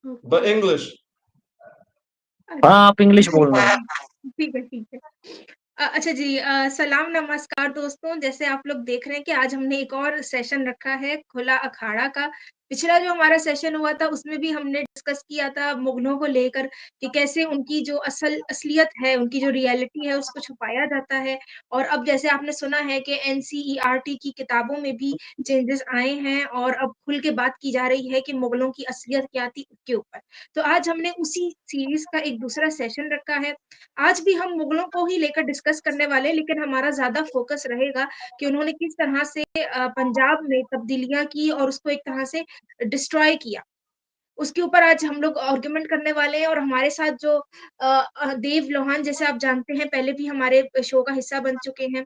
but English. हाँ आप English बोलना। ठीक है, ठीक है। अच्छा जी, सलाम नमस्कार दोस्तों। जैसे आप लोग देख रहे हैं कि आज हमने एक और सेशन रखा है खुला अखाड़ा का। पिछला जो हमारा सेशन हुआ था उसमें भी हमने डिस्कस किया था मुगलों को लेकर कि कैसे उनकी जो असलियत है, उनकी जो रियलिटी है उसको छुपाया जाता है। और अब जैसे आपने सुना है कि एनसीईआरटी की किताबों में भी चेंजेस आए हैं और अब खुल के बात की जा रही है कि मुगलों की असलियत क्या थी उसके ऊपर। तो आज हमने उसी सीरीज का एक दूसरा सेशन रखा है। आज भी हम मुगलों को ही लेकर डिस्कस करने वाले हैं, लेकिन हमारा ज्यादा फोकस रहेगा कि उन्होंने किस तरह से पंजाब में तब्दीलियां की और उसको एक तरह से डिस्ट्रॉय किया। उसके ऊपर आज हम लोग आर्गुमेंट करने वाले हैं। और हमारे साथ जो देव लोहान, जैसे आप जानते हैं पहले भी हमारे शो का हिस्सा बन चुके हैं,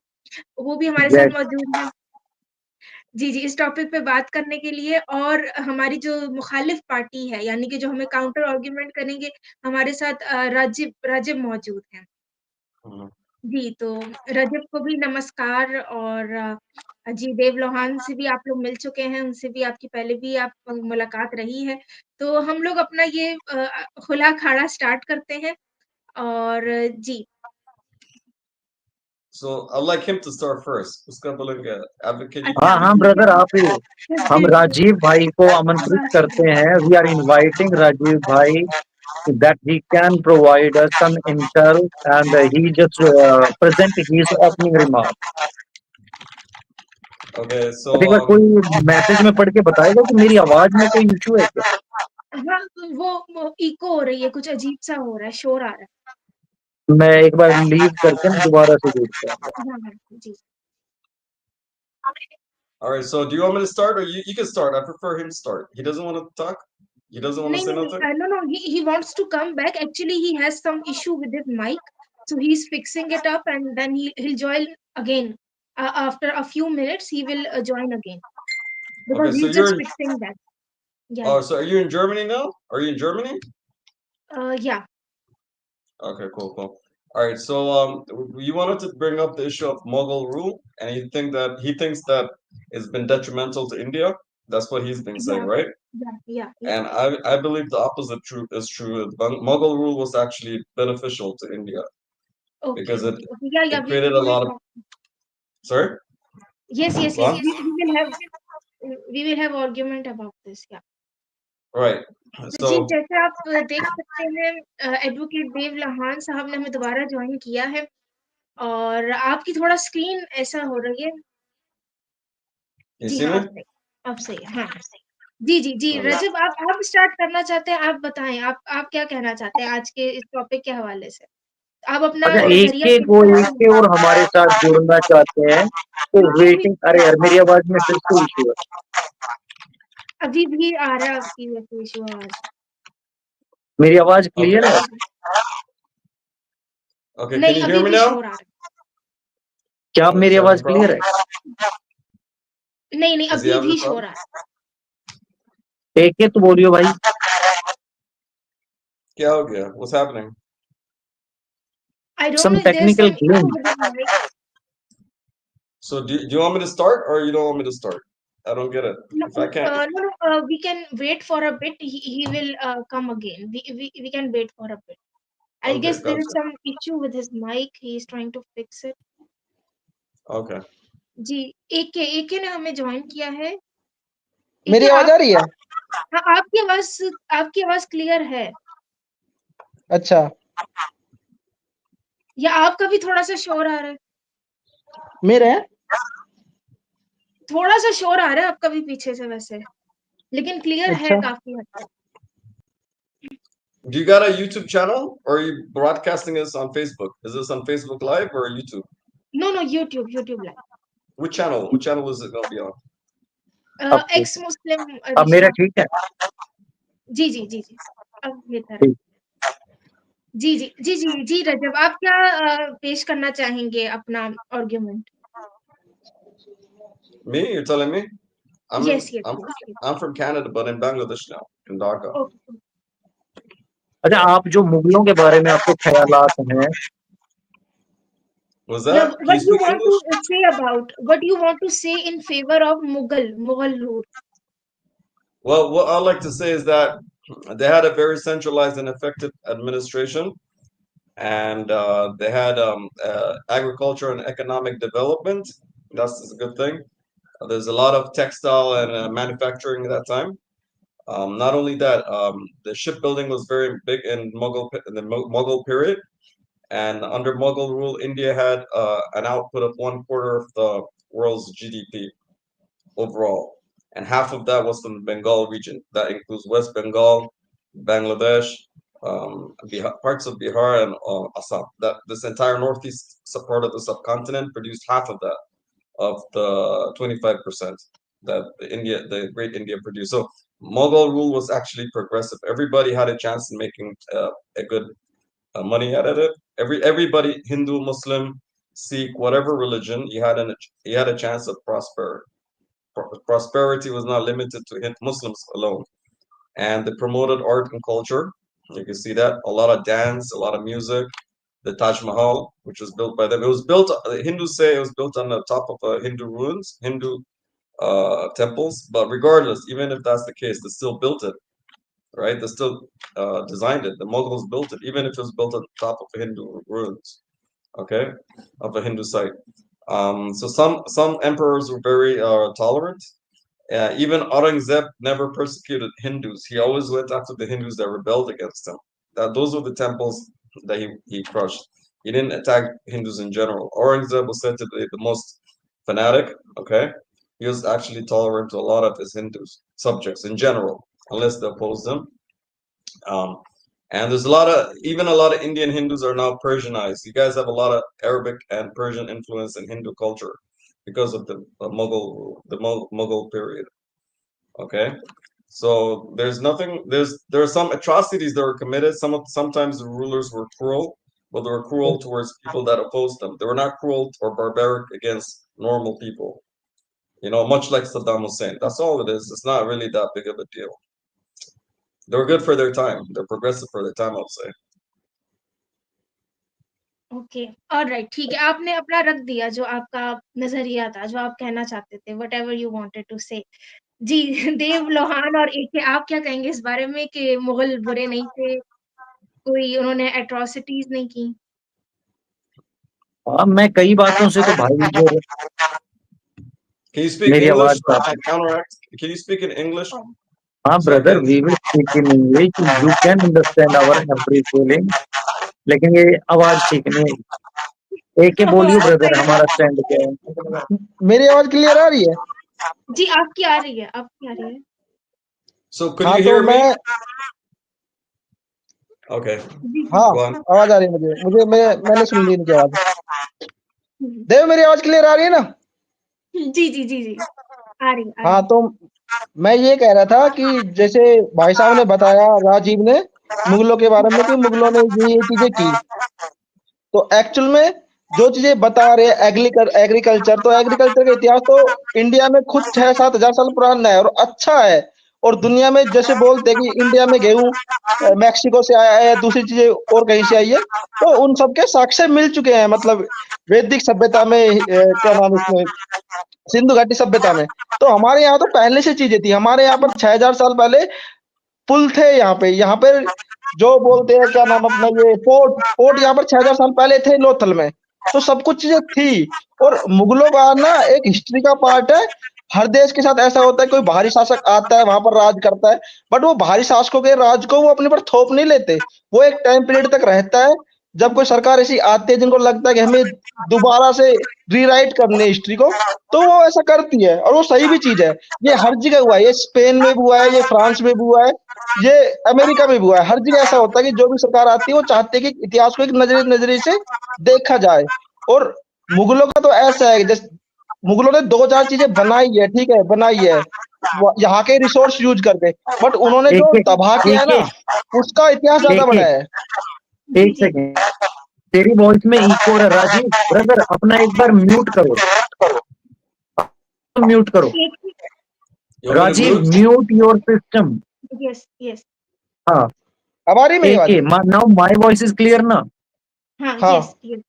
वो भी हमारे साथ मौजूद हैं। जी जी, इस टॉपिक पे बात करने के लिए। और हमारी जो मुखालिफ पार्टी है, यानी कि जो हमें काउंटर आर्गुमेंट करेंगे, हमारे साथ राजीव राजीव मौजूद हैं। जी, तो रजब को भी नमस्कार। और जी, देव लोहान से भी आप लोग मिल चुके हैं, उनसे भी आपकी पहले भी आप मुलाकात रही है। तो हम लोग अपना ये खुला अखाड़ा स्टार्ट करते हैं। और जी, So I'd like him to start first. उसका बोलेंगे advocate. अच्छा हाँ हाँ ठीक ब्रदर आप ही। है। हम राजीव भाई को आमंत्रित करते हैं। वी आर इनवाइटिंग राजीव भाई that he can provide us some intel and he just present his opening remarks. Okay, so एक बार कोई मैसेज में पढ़ के बताएगा कि मेरी आवाज में कोई इशू है क्या? हाँ, वो इको हो रही है, कुछ अजीब सा हो रहा है, शोर आ रहा मैं एक बार लीव करके ना दोबारा से देखता हूँ। है। हाँ हाँ जी। all right. So do you want me to start or you can start? I prefer him start. He doesn't want to talk. He doesn't want to नहीं say नहीं, nothing. no, he wants to come back. Actually, he has some issue with his mic, so he's fixing it up, and then he'll join again. After a few minutes, he will join again because Okay, so he's you're just in. fixing that. Yeah, Oh, so are you in Germany now? Are you in Germany? yeah. Okay, cool. All right, so you wanted to bring up the issue of Mughal rule, and he thinks that it's been detrimental to India. That's what he's been saying, Yeah, right? yeah. And I believe the opposite is true. Mughal rule was actually beneficial to India Okay, because okay, okay. Yeah, it yeah. created a We will lot of. talk. Sorry? Yes, yes, Go yes. on. We will have argument about this. Yeah. Right. Ji, So जैसे आप देख सकते हैं, advocate देव लोहान साहब ने हमें दोबारा join किया है। और आपकी थोड़ा स्क्रीन ऐसा हो रही है। you जी see हाँ, me? अब सही है। हाँ, जी जी जी, Okay. रजब आप स्टार्ट करना चाहते हैं? आप बताएं, आप क्या कहना चाहते हैं आज के इस टॉपिक के हवाले से? आप अपना अच्छा नजरिया एक पेश वो करें। एक और हमारे साथ जुड़ना चाहते हैं तो वेटिंग। अरे यार मेरी आवाज में फिर से इशू है। अभी भी आ रहा है आपकी वैसे इशू आवाज। मेरी आवाज क्लियर Okay. है? Okay. नहीं, Can you अभी hear me भी now? शोर आ रहा क्या आप Is मेरी he having आवाज a क्लियर problem? है? है। नहीं, Is he अभी having भी a शोर problem? आ रहा है। एक तो बोलियो भाई। क्या हो गया? What's happening? I don't Some know if there's technical some issue glitch. with the mic. So do you want me to start or you don't want me to start? I don't get it. No, If I can't. no, we can wait for a bit. He will come again. We can wait for a bit. I Okay, guess there is gotcha. some issue with his mic. He is trying to fix it. Okay. जी, एके ने हमें join किया है। मेरी एके आवाज आ आप, रही है? हाँ, आपकी आवाज क्लियर है। अच्छा, या आपका भी थोड़ा सा शोर आ रहा है? मेरे थोड़ा सा शोर आ रहा है आपका भी पीछे से वैसे, लेकिन क्लियर है अच्छा। काफी हद तक। Do you got a YouTube channel or are you broadcasting this on Facebook? Is this on Facebook Live or YouTube? No, YouTube live. Which channel? Which channel is it going to be on? अब x मुस्लिम अब मेरा addition. ठीक है? जी जी जी जी, अब बेहतर है। ठीक। जी रजब, आप क्या पेश करना चाहेंगे अपना argument? Me? You're telling me? Yes yes I'm yes. I'm from Canada, but in Bangladesh now, in Dhaka. Okay. अच्छा आप जो मुगलों के बारे में आपके ख्यालात हैं। Was Yeah, that? Can you what you speak want English? to say about, what you want to say in favor of Mughal rule? Well, what I like to say is that They had a very centralized and effective administration, and they had agriculture and economic development. That's a good thing. There's a lot of textile and manufacturing at that time. Not only that, the shipbuilding was very big in Mughal period, and under Mughal rule, India had an output of 1/4 of the world's GDP overall, and half of that was from the Bengal region. That includes West Bengal, Bangladesh, parts of Bihar, and Assam. That this entire northeast part of the subcontinent produced half of that, of the 25% that the Great India produced. So Mughal rule was actually progressive. Everybody had a chance in making a good money out of it. Everybody, Hindu, Muslim, Sikh, whatever religion, you had a chance of prosper. Prosperity was not limited to Muslims alone, and they promoted art and culture. You can see that a lot of dance, a lot of music. The Taj Mahal, which was built by them, it was built. The Hindus say it was built on the top of Hindu ruins, Hindu temples. But regardless, even if that's the case, they still built it, right? They still designed it. The Mughals built it, even if it was built on top of Hindu ruins, okay, of a Hindu site. So some emperors were very tolerant. Even Aurangzeb never persecuted Hindus. He always went after the Hindus that rebelled against him. Those were the temples that he crushed. He didn't attack Hindus in general. Aurangzeb was said to be the most fanatic. Okay, he was actually tolerant to a lot of his Hindus subjects in general, unless they opposed him. Um, and there's even a lot of Indian Hindus are now Persianized. You guys have a lot of Arabic and Persian influence in Hindu culture because of the Mughal period. Okay, so there are some atrocities that were committed. Sometimes the rulers were cruel, but they were cruel towards people that opposed them. They were not cruel or barbaric against normal people. Much like Saddam Hussein. That's all it is. It's not really that big of a deal. They were good for their time. They're progressive for their time, I would say. Okay alright, ठीक है, आपने अपना रख दिया जो आपका नजरिया था, जो आप कहना चाहते थे, व्हाटएवर यू वांटेड टू से। जी देव लोहान और एके, आप क्या कहेंगे इस बारे में कि मुगल बुरे नहीं थे, कोई उन्होंने एट्रोसिटीज नहीं की? हाँ, मैं कई बातों से तो भाई जो Can you speak मेरी English? आवाज काफी Counteract. Can you speak in English? हाँ So I brother, can. We will speak in English, you can understand our every feeling, लेकिन ये आवाज ठीक नहीं है। एक बोलियो ब्रदर, हमारा स्टैंड क्या है? मेरी आवाज क्लियर आ रही है? जी आपकी आ रही है, आपकी आ रही है। So could हाँ you तो hear me? मैं Okay. हाँ Go on. आवाज आ रही है मुझे मैंने सुन ली इनकी आवाज। देव मेरी आवाज क्लियर आ रही है ना? जी जी जी जी आ रही है। हाँ तो मैं ये कह रहा था कि जैसे भाई साहब ने बताया, राजीव ने, मुगलों के बारे में कि मुगलों ने ये चीजें की, तो एक्चुअल में जो चीजें बता रहे एग्रीकल्चर, तो एग्रीकल्चर का इतिहास तो इंडिया में खुद 6-7 हजार साल पुराना है और अच्छा है। और दुनिया में जैसे बोलते हैं कि इंडिया में गेहूं मैक्सिको से आया है, दूसरी चीजें और कहीं से आई है, तो उन सबके साक्ष्य मिल चुके हैं। मतलब वैदिक सभ्यता में क्या नाम इसमें, सिंधु घाटी सभ्यता में। तो हमारे यहाँ तो पहले से चीजें थी। हमारे यहाँ पर 6,000 साल पहले पुल थे। यहाँ पे जो बोलते हैं क्या नाम अपना, ये फोर्ट यहाँ पर 6,000 साल पहले थे लोथल में। तो सब कुछ चीजें थी। और मुगलों का ना एक हिस्ट्री का पार्ट है। हर देश के साथ ऐसा होता है, कोई बाहरी शासक आता है, वहां पर राज करता है, बट वो बाहरी शासकों के राज को वो अपने पर थोप नहीं लेते। वो एक टाइम पीरियड तक रहता है, जब कोई सरकार ऐसी आती है जिनको लगता है कि हमें दोबारा से रीराइट करने हिस्ट्री को, तो वो ऐसा करती है। और वो सही भी चीज है। ये हर जगह हुआ है, ये स्पेन में भी हुआ है, ये फ्रांस में भी हुआ है, ये अमेरिका में भी हुआ है। हर जगह ऐसा होता है कि जो भी सरकार आती है वो चाहती है कि इतिहास को एक नजरिए से देखा जाए। और मुगलों का तो ऐसा है कि जैसे मुगलों ने 2-4 चीजें बनाई है, ठीक है, बनाई है यहाँ के रिसोर्स यूज करके, बट उन्होंने जो एक तबाह किया है ना, उसका इतिहास ज्यादा बड़ा है। एक सेकेंड, तेरी वॉइस में इको हो रहा है राजीव। ब्रदर अपना एक बार म्यूट करो, म्यूट करो You want me to Rajiv, mute? Mute your system. Yes yes हाँ, अब आ रही है मेरी आवाज? Now my voice is clear ना? हाँ हाँ यस यस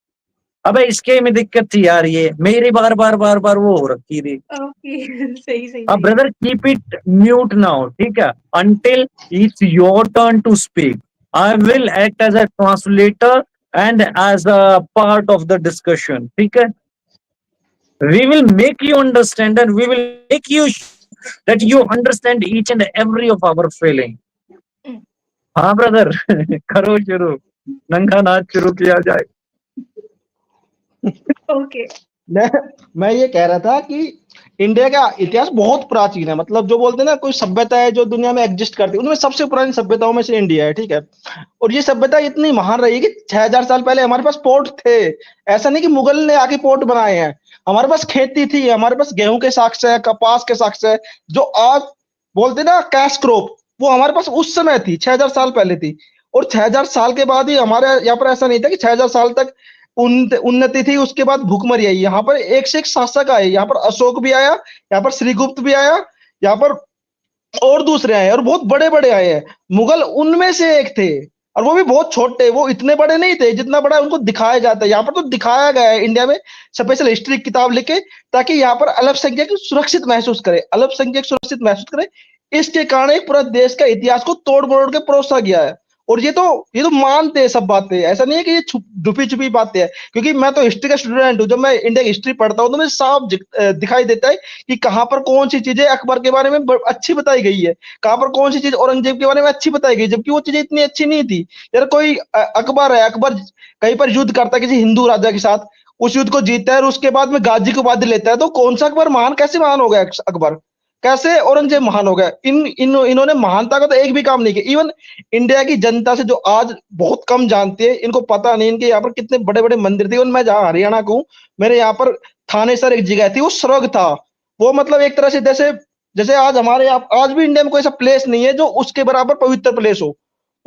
अबे इसके में दिक्कत थी यार, ये मेरी बार बार बार बार वो हो रखी थी। ओके। सही सही अब सही। Brother keep it mute now, ठीक है, until it's your turn to speak. I will act as a translator and as a part of the discussion, ठीक है. We will make you understand and we will make you sure that you understand each and every of our feeling. हम्म, हाँ brother, करो शुरू, नंगा नाच शुरू किया जाए. ओके। मैं मैं ये कह रहा था कि इंडिया का इतिहास बहुत प्राचीन है। मतलब जो बोलते हैं ना, कोई सभ्यता है जो दुनिया में एग्जिस्ट करती है, उनमें सबसे पुरानी सभ्यताओं में से इंडिया है, ठीक है। और ये सभ्यता इतनी महान रही है कि 6000 साल पहले हमारे पास पोर्ट थे। ऐसा नहीं कि मुगल ने आके पोर्ट बनाए हैं। हमारे पास खेती थी, हमारे पास गेहूं के साक्ष्य है, कपास के साक्ष्य है। जो आज बोलते हैं ना कैश क्रॉप, वो हमारे पास उस समय थी, 6000 साल पहले थी। और 6000 साल के बाद ही हमारे यहाँ पर ऐसा नहीं था कि 6000 साल तक उन्नति थी, उसके बाद भूखमरी आई। यहाँ पर एक से एक शासक आए। यहाँ पर अशोक भी आया, यहाँ पर श्रीगुप्त भी आया, यहाँ पर और दूसरे आए, और बहुत बड़े बड़े आए हैं। मुगल उनमें से एक थे, और वो भी बहुत छोटे। वो इतने बड़े नहीं थे जितना बड़ा उनको दिखाया जाता है। यहाँ पर तो दिखाया गया है इंडिया में स्पेशल हिस्ट्री किताब लिखे, ताकि यहाँ पर अल्पसंख्यक सुरक्षित महसूस करे, अल्पसंख्यक सुरक्षित महसूस करे। इसके कारण एक पूरा देश का इतिहास को तोड़ मरोड़ के परोसा गया है। और ये तो मानते हैं सब बातें, ऐसा नहीं है कि ये छुपी छुपी बातें हैं। क्योंकि मैं तो हिस्ट्री का स्टूडेंट हूँ, जब मैं इंडिया की हिस्ट्री पढ़ता हूँ तो मुझे साफ दिखाई देता है कि कहाँ पर कौन सी चीजें अकबर के बारे में अच्छी बताई गई है, कहाँ पर कौन सी चीज औरंगजेब के बारे में अच्छी बताई गई, जबकि वो चीजें इतनी अच्छी नहीं थी। यार कोई अकबर है, अकबर कहीं पर युद्ध करता है किसी हिंदू राजा के साथ, उस युद्ध को जीतता है और उसके बाद में गाजी की उपाधि लेता है, तो कौन सा अकबर महान, कैसे महान हो गया अकबर, कैसे औरंगजेब महान हो गया? इन्होंने महानता का तो एक भी काम नहीं किया। इवन इंडिया की जनता से जो आज बहुत कम जानती है, इनको पता नहीं इनके यहाँ पर कितने बड़े बड़े मंदिर थे। इवन मैं जहाँ हरियाणा को हूँ, मेरे यहाँ पर थानेसर एक जगह थी, वो स्वर्ग था। वो मतलब एक तरह से जैसे जैसे आज हमारे यहाँ, आज भी इंडिया में कोई ऐसा प्लेस नहीं है जो उसके बराबर पवित्र प्लेस हो।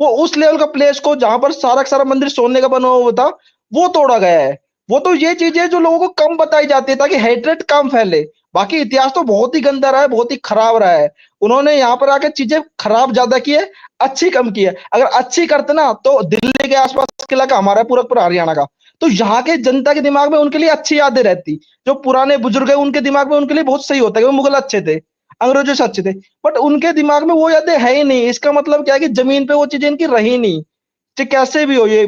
वो उस लेवल का प्लेस को, जहां पर सारा का सारा मंदिर सोने का बना हुआ था, वो तोड़ा गया है। वो तो ये चीजें जो लोगों को कम बताई जाती है ताकि हेट्रेट कम फैले। बाकी इतिहास तो बहुत ही गंदा रहा है, बहुत ही खराब रहा है। उन्होंने यहाँ पर आके चीजें खराब ज्यादा की है, अच्छी कम की है। अगर अच्छी करते ना, तो दिल्ली के आसपास का इलाका हमारा पूरा पूरा हरियाणा का, तो यहाँ के जनता के दिमाग में उनके लिए अच्छी यादें रहती। जो पुराने बुजुर्ग है उनके दिमाग में उनके लिए बहुत सही होता है कि वो मुगल अच्छे थे, अंग्रेजों से अच्छे थे। बट उनके दिमाग में वो यादें है ही नहीं। इसका मतलब क्या है कि जमीन पे वो चीजें इनकी रही नहीं। चाहे कैसे भी हो, ये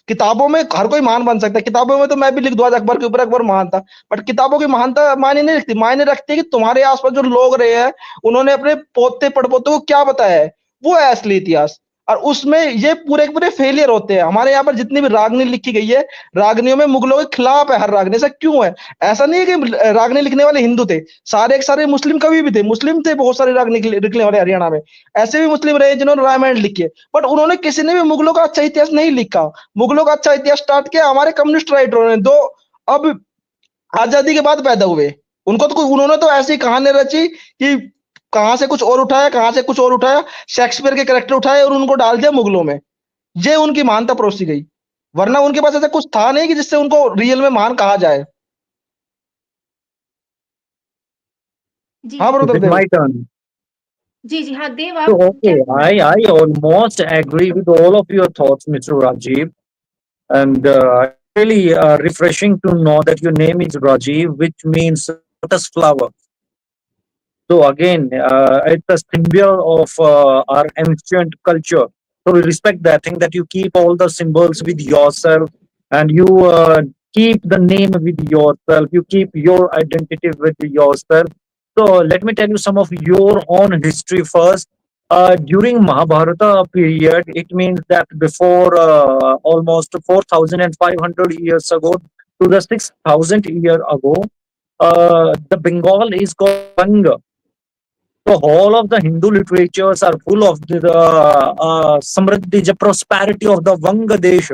किताबों में हर कोई महान बन सकता है। किताबों में तो मैं भी लिख दूं आज अकबर के ऊपर, अकबर महान था। बट किताबों की महानता मायने नहीं रखती। मायने रखती है कि तुम्हारे आसपास जो लोग रहे हैं, उन्होंने अपने पोते पड़पोते को क्या बताया है, वो है असली इतिहास। और उसमें ये पूरे के पूरे फेलियर होते हैं। हमारे यहाँ पर जितनी भी रागनी लिखी गई है, रागनियों में मुगलों के खिलाफ है हर रागनी। ऐसा क्यों है? ऐसा नहीं है कि रागनी लिखने वाले हिंदू थे, सारे के सारे मुस्लिम कवि भी थे, मुस्लिम थे बहुत सारे रागनी लिखने वाले हरियाणा में। ऐसे भी मुस्लिम रहे जिन्होंने रामायण लिखी है, बट उन्होंने किसी ने भी मुगलों का अच्छा इतिहास नहीं लिखा। मुगलों का अच्छा इतिहास स्टार्ट किया हमारे कम्युनिस्ट राइटरों ने, दो अब आजादी के बाद पैदा हुए। उन्होंने तो ऐसी कहानी रची कि कहां से कुछ और उठाया, कहां से कुछ और उठाया, शेक्सपियर के कैरेक्टर उठाए और उनको डाल दिया मुगलों में। ये उनकी महानता परोसी गई। वरना उनके पास ऐसा कुछ था नहीं कि जिससे उनको रियल में महान कहा जाए। जी हाँ जी। Is brother it Dev. my turn? जी जी हाँ, देव So आप क्या okay, कहना I almost agree with all of your thoughts, Mr. Rajiv, and really refreshing to know that your name is Rajiv, which means lotus flower. So again, it's a symbol of our ancient culture. So we respect that thing that you keep all the symbols with yourself, and you keep the name with yourself. You keep your identity with yourself. So let me tell you some of your own history first. During Mahabharata period, it means that before almost 4,500 years ago to the 6,000 year ago, the Bengal is called Vanga. So all of the Hindu literatures are full of the Samriddhi, the prosperity of the Vanga देश.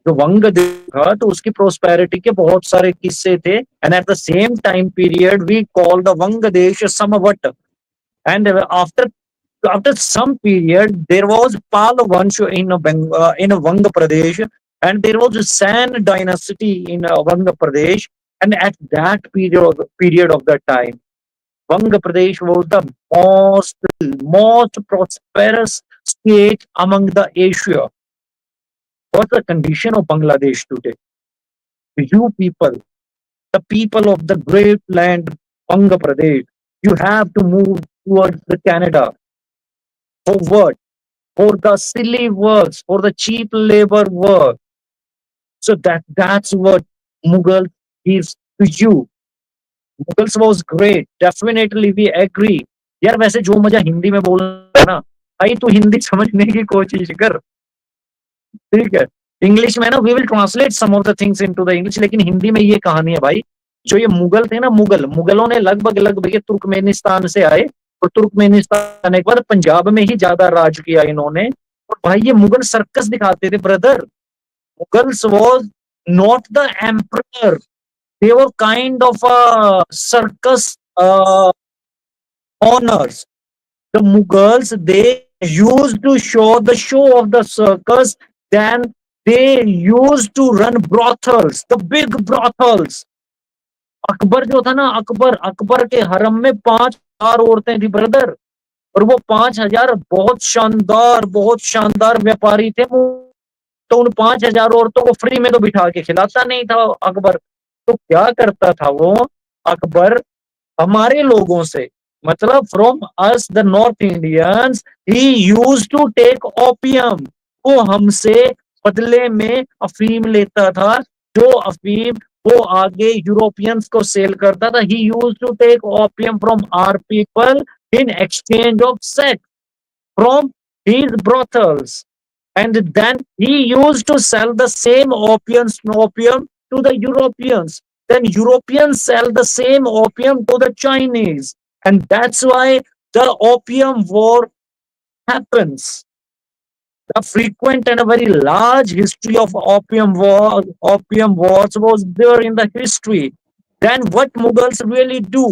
जो वंग देश था तो उसकी prosperity के बहुत सारे किस्से थे. And at the same time period we call the वंग देश Samvat. And after some period there was Pal Vansh in Vanga Pradesh, and there was a San dynasty in Vanga Pradesh. And at that period of that time, Bangla Pradesh was the most prosperous state among the Asia. What's the condition of Bangladesh today? You people, the people of the great land Banga Pradesh, you have to move towards the Canada. For what? For the silly works, for the cheap labor work. So that's what Mughal gives to you. Mughals was great. Definitely we agree. यार वैसे जो मजा हिंदी में बोलना है ना भाई तू हिंदी समझने की कोशिश कर ठीक है इंग्लिश में ना we will translate some of the things into the English लेकिन हिंदी में ये कहानी है भाई जो ये मुगल थे ना मुगलों ने लगभग ये तुर्कमेनिस्तान से आए और तुर्कमेनिस्तान आने के बाद पंजाब में ही ज्यादा राज किया इन्होंने और भाई ये मुगल सर्कस दिखाते थे brother Mughals was not the emperor they were kind of a circus owners. The Mughals they used to show the show of the circus. Then they used to run brothels, the big brothels. Akbar जो था ना अकबर के हरम में 5,000 औरतें थी brother और वो 5,000 बहुत शानदार व्यापारी थे वो तो उन 5,000 औरतों को फ्री में तो बिठा के खिलाता नहीं था अकबर तो क्या करता था वो अकबर हमारे लोगों से मतलब from us the North Indians ही यूज टू टेक ओपियम वो हमसे बदले में अफीम लेता था जो अफीम वो आगे यूरोपियंस को सेल करता था he use to take opium from our people in exchange of sex from his brothels and then he used to sell the same opium to the Europeans. Then Europeans sell the same opium to the Chinese, and that's why the opium war happens. The frequent and a very large history of opium wars was there in the history. Then what Mughals really do?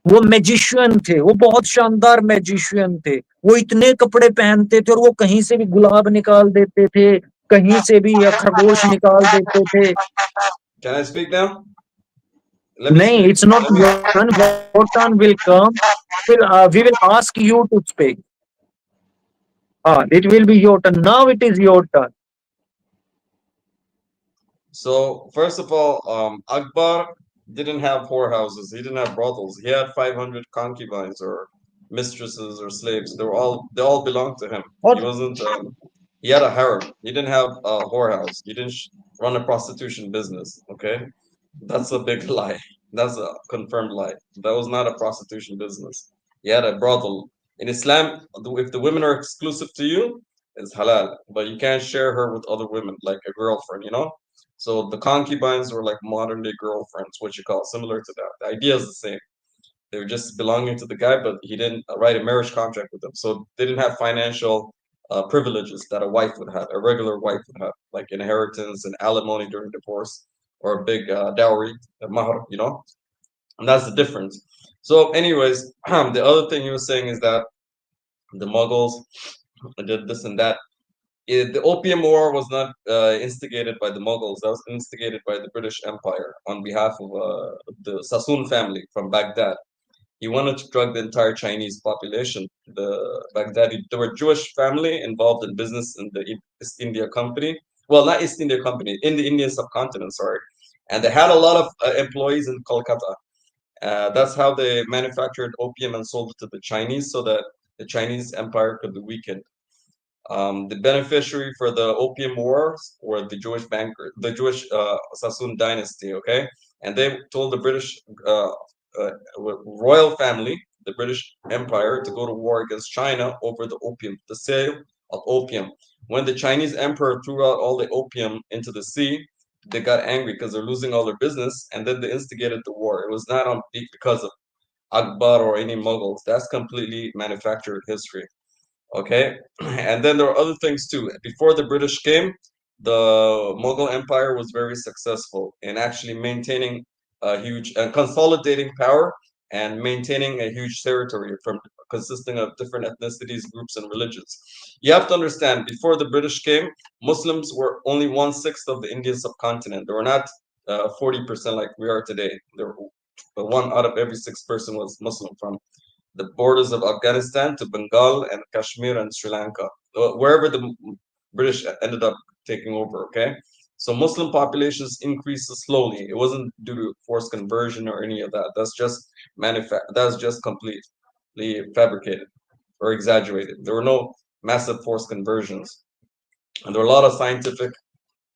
वो magician थे वो बहुत शानदार magician थे वो इतने कपड़े पहनते थे और वो कहीं से भी गुलाब निकाल देते थे कहीं से भी खरगोश निकाल देते थे Can I speak now? Let me नहीं speak. It's not your turn your turn will come we will ask you to speak it will be your turn now it is your turn So first of all, Akbar didn't have whorehouses. He didn't have brothels. He had 500 concubines or mistresses or slaves. They all belonged to him. और He wasn't. He had a harem. He didn't have a whorehouse. He didn't run a prostitution business. Okay, that's a big lie. That's a confirmed lie. That was not a prostitution business. He had a brothel. In Islam, if the women are exclusive to you, it's halal, but you can't share her with other women like a girlfriend. So the concubines were like modern day girlfriends, what you call similar to that. The idea is the same. They were just belonging to the guy, but he didn't write a marriage contract with them. So they didn't have financial privileges that a wife would have, a regular wife would have, like inheritance and alimony during divorce, or a big dowry, a mahr. And that's the difference. So, anyways, the other thing he was saying is that the Mughals did this and that. The Opium War was not instigated by the Mughals. That was instigated by the British Empire on behalf of the Sassoon family from Baghdad. He wanted to drug the entire Chinese population. The Baghdadi, there were Jewish family involved in business in the East India Company. Well, not East India Company, in the Indian subcontinent, sorry. And they had a lot of employees in Kolkata. That's how they manufactured opium and sold it to the Chinese so that the Chinese empire could be weakened. The beneficiary for the Opium Wars were the Jewish banker, the Jewish Sassoon dynasty. Okay, and they told the British royal family, the British Empire, to go to war against China over the opium, the sale of opium. When the Chinese emperor threw out all the opium into the sea, they got angry because they're losing all their business, and then they instigated the war. It was not on because of Akbar or any Mughals. That's completely manufactured history. Okay, and then there are other things too. Before the British came, the Mughal Empire was very successful in actually maintaining a huge and consolidating power and maintaining a huge territory from consisting of different ethnicities, groups, and religions. You have to understand, before the British came, Muslims were only 1/6 of the Indian subcontinent. They were not 40% like we are today. There were one out of every six person was Muslim from the borders of Afghanistan to Bengal and Kashmir and Sri Lanka, wherever the British ended up taking over. Okay, So Muslim populations increased slowly. It wasn't due to forced conversion or any of that. That's just completely fabricated or exaggerated. There were no massive forced conversions. And there were a lot of scientific,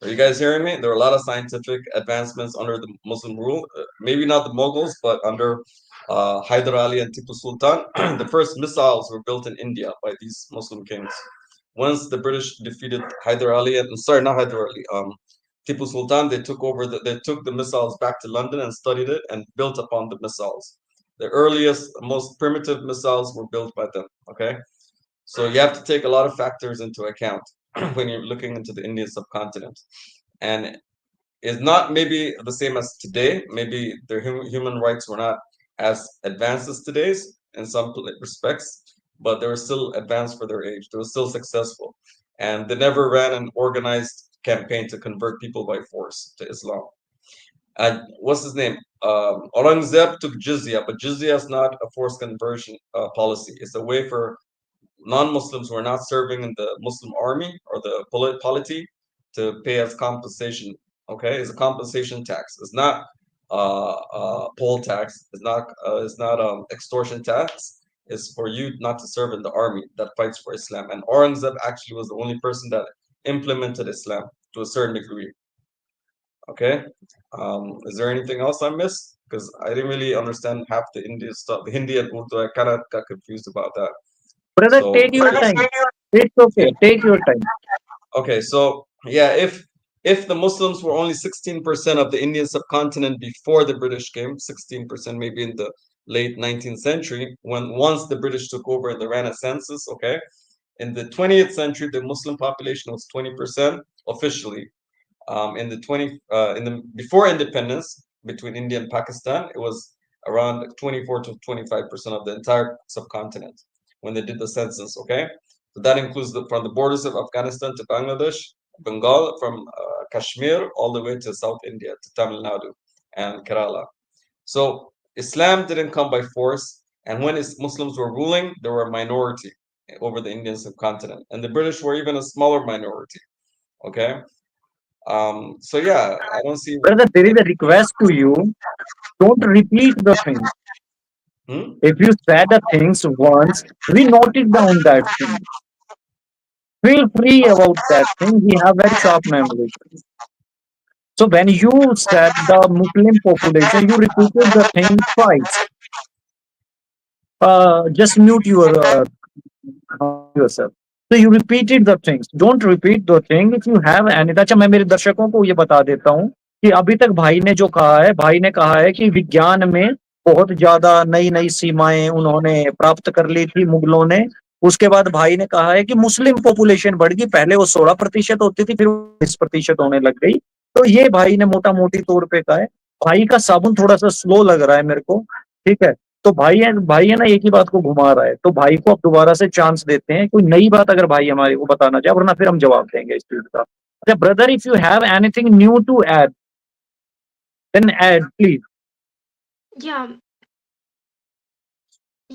are you guys hearing me? There were a lot of scientific advancements under the Muslim rule. Maybe not the Mughals, but under Hyder Ali and Tipu Sultan. The first missiles were built in India by these Muslim kings. Once the British defeated Hyder Ali, and sorry, not Hyder Ali, Tipu Sultan, they took the missiles back to London and studied it and built upon the missiles. The earliest, most primitive missiles were built by them. Okay, so you have to take a lot of factors into account when you're looking into the Indian subcontinent, and it's not maybe the same as today. Maybe their human rights were not as advanced as today's in some respects, but they were still advanced for their age. They were still successful, and they never ran an organized campaign to convert people by force to Islam. And what's his name? Aurangzeb took jizya, but jizya is not a forced conversion policy. It's a way for non-Muslims who are not serving in the Muslim army or the polity to pay as compensation. Okay, it's a compensation tax. It's not poll tax. It's not extortion tax. It's for you not to serve in the army that fights for Islam. And Aurangzeb actually was the only person that implemented Islam to a certain degree. Okay, is there anything else I missed? Because I didn't really understand half the Indian stuff, the Hindi and Urdu. I kind of got confused about that. Brother, So take your time. It's okay. Take your time. okay, so yeah, if the Muslims were only 16% of the Indian subcontinent before the British came, 16% maybe in the late 19th century, when once the British took over and they ran a census, okay, in the 20th century the Muslim population was 20% officially. In the before independence between India and Pakistan, it was around 24 to 25% of the entire subcontinent when they did the census. Okay, so that includes from the borders of Afghanistan to Bangladesh, Bengal, from Kashmir all the way to South India to Tamil Nadu and Kerala. So Islam didn't come by force, and when Muslims were ruling, they were a minority over the Indian subcontinent, and the British were even a smaller minority. Okay, so yeah, I don't see. Brother, there is a request to you. Don't repeat the thing. Hmm? If you said the things once, we note it down that thing. Feel free about that thing. We have very sharp memory. So when you said the Muslim population, you repeated the thing twice. Just mute yourself. So you repeated the things. Don't repeat the thing. If you have any, अच्छा मैं मेरे दर्शकों को ये बता देता हूँ कि अभी तक भाई ने जो कहा है, भाई ने कहा है कि विज्ञान में बहुत ज्यादा नई नई सीमाएं उन्होंने प्राप्त कर ली थी मुगलों ने। उसके बाद भाई ने कहा है कि मुस्लिम पॉपुलेशन बढ़ गई, पहले वो 16% होती थी, फिर 20% होने लग गई। तो ये भाई ने मोटा मोटी तौर पे कहा है। भाई का साबुन थोड़ा सा स्लो लग रहा है मेरे को, ठीक है। तो भाई है ना एक ही बात को घुमा रहा है, तो भाई को अब दोबारा से चांस देते हैं, कोई नई बात अगर भाई हमारे को बताना चाहे, वरना फिर हम जवाब देंगे इस चीज का। अच्छा brother, if you have anything new to add then add please. Yeah.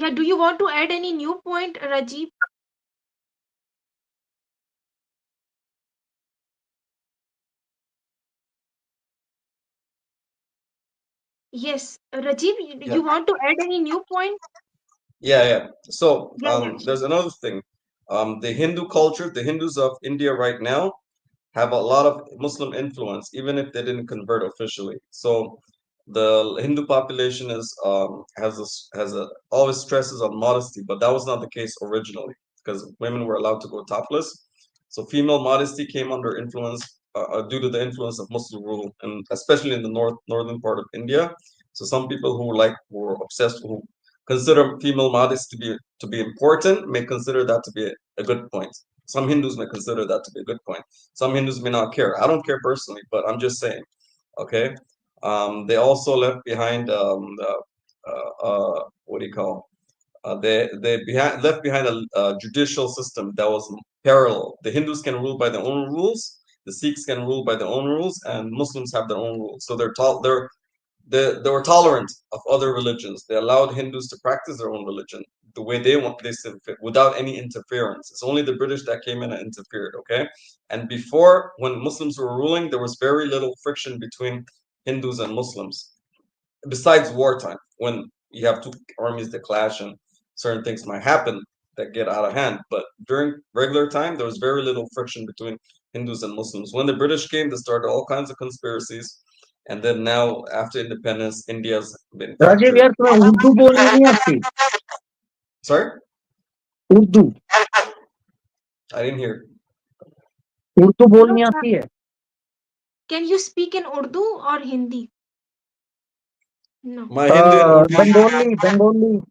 Yeah, do you want to add any new point, Rajiv? Yes, Rajiv, Yeah, you want to add any new point? yeah. So Yeah, sure. there's another thing. The Hindu culture, the Hindus of India right now have a lot of Muslim influence, even if they didn't convert officially. So the Hindu population has a always stresses on modesty, but that was not the case originally because women were allowed to go topless. So female modesty came under influence due to the influence of Muslim rule, and especially in the northern part of India. So some people who were obsessed, who consider female modesty to be important, may consider that to be a good point. Some Hindus may consider that to be a good point. Some Hindus may not care. I don't care personally, but I'm just saying. Okay. They also left behind what do you call? Left behind a judicial system that was parallel. The Hindus can rule by their own rules. The Sikhs can rule by their own rules, and Muslims have their own rules. So they were tolerant of other religions. They allowed Hindus to practice their own religion. the way they want this without any interference. It's only the British that came in and interfered, okay? And before, when Muslims were ruling, there was very little friction between Hindus and Muslims, besides wartime, when you have two armies that clash and certain things might happen that get out of hand. But during regular time, there was very little friction between Hindus and Muslims. When the British came, they started all kinds of conspiracies. And then now, after independence, India's been Rajiv fractured. यार तुम्हें उर्दू बोलनी नहीं आती? Sorry? Urdu I didn't hear. Urdu No, बोलनी आती है? can you speak in Urdu or Hindi? No. My Hindi and Urdu. Bengali Bengali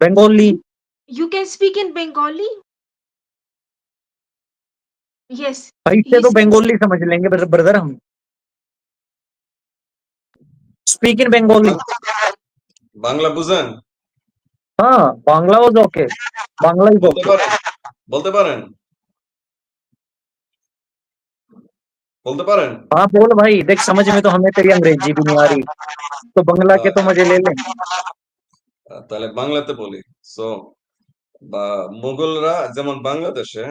Bengali You can speak in Bengali? Yes. ऐसे He तो said, बंगाली समझ लेंगे ब्रदर हम. Speak in Bengali. Bangla Buzan. हाँ, Bangla was okay. Bangla is বলতে ओके. পারেন বলতে পারেন বলতে পারেন हाँ बोल भाई, देख समझ में तो हमें तेरी अंग्रेजी भी नहीं आ रही, तो बंगला के तो मजे ले लें. তাহলে বাংলাতে বলি সো মুঘলরা যেমন বাংলাদেশে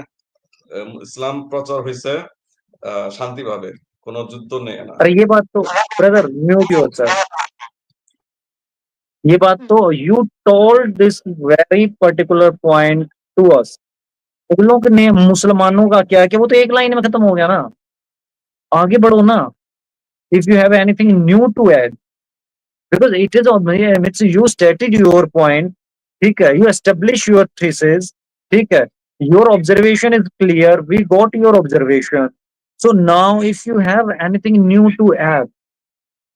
ইসলাম প্রচার হয়েছে শান্তিভাবে কোনো যুদ্ধ নেই না अरे ये बात तो ब्रदर म्यूट योरसेल्फ. ये बात तो you told this very particular point to us. मुगलों ने मुसलमानों का क्या कि वो तो एक लाइन में खत्म हो गया ना. आगे बढ़ो ना. If you have anything new to add, because it is it's you stated your point. ठीक है, you establish your thesis. ठीक है, your observation is clear. We got your observation. So now, if you have anything new to add,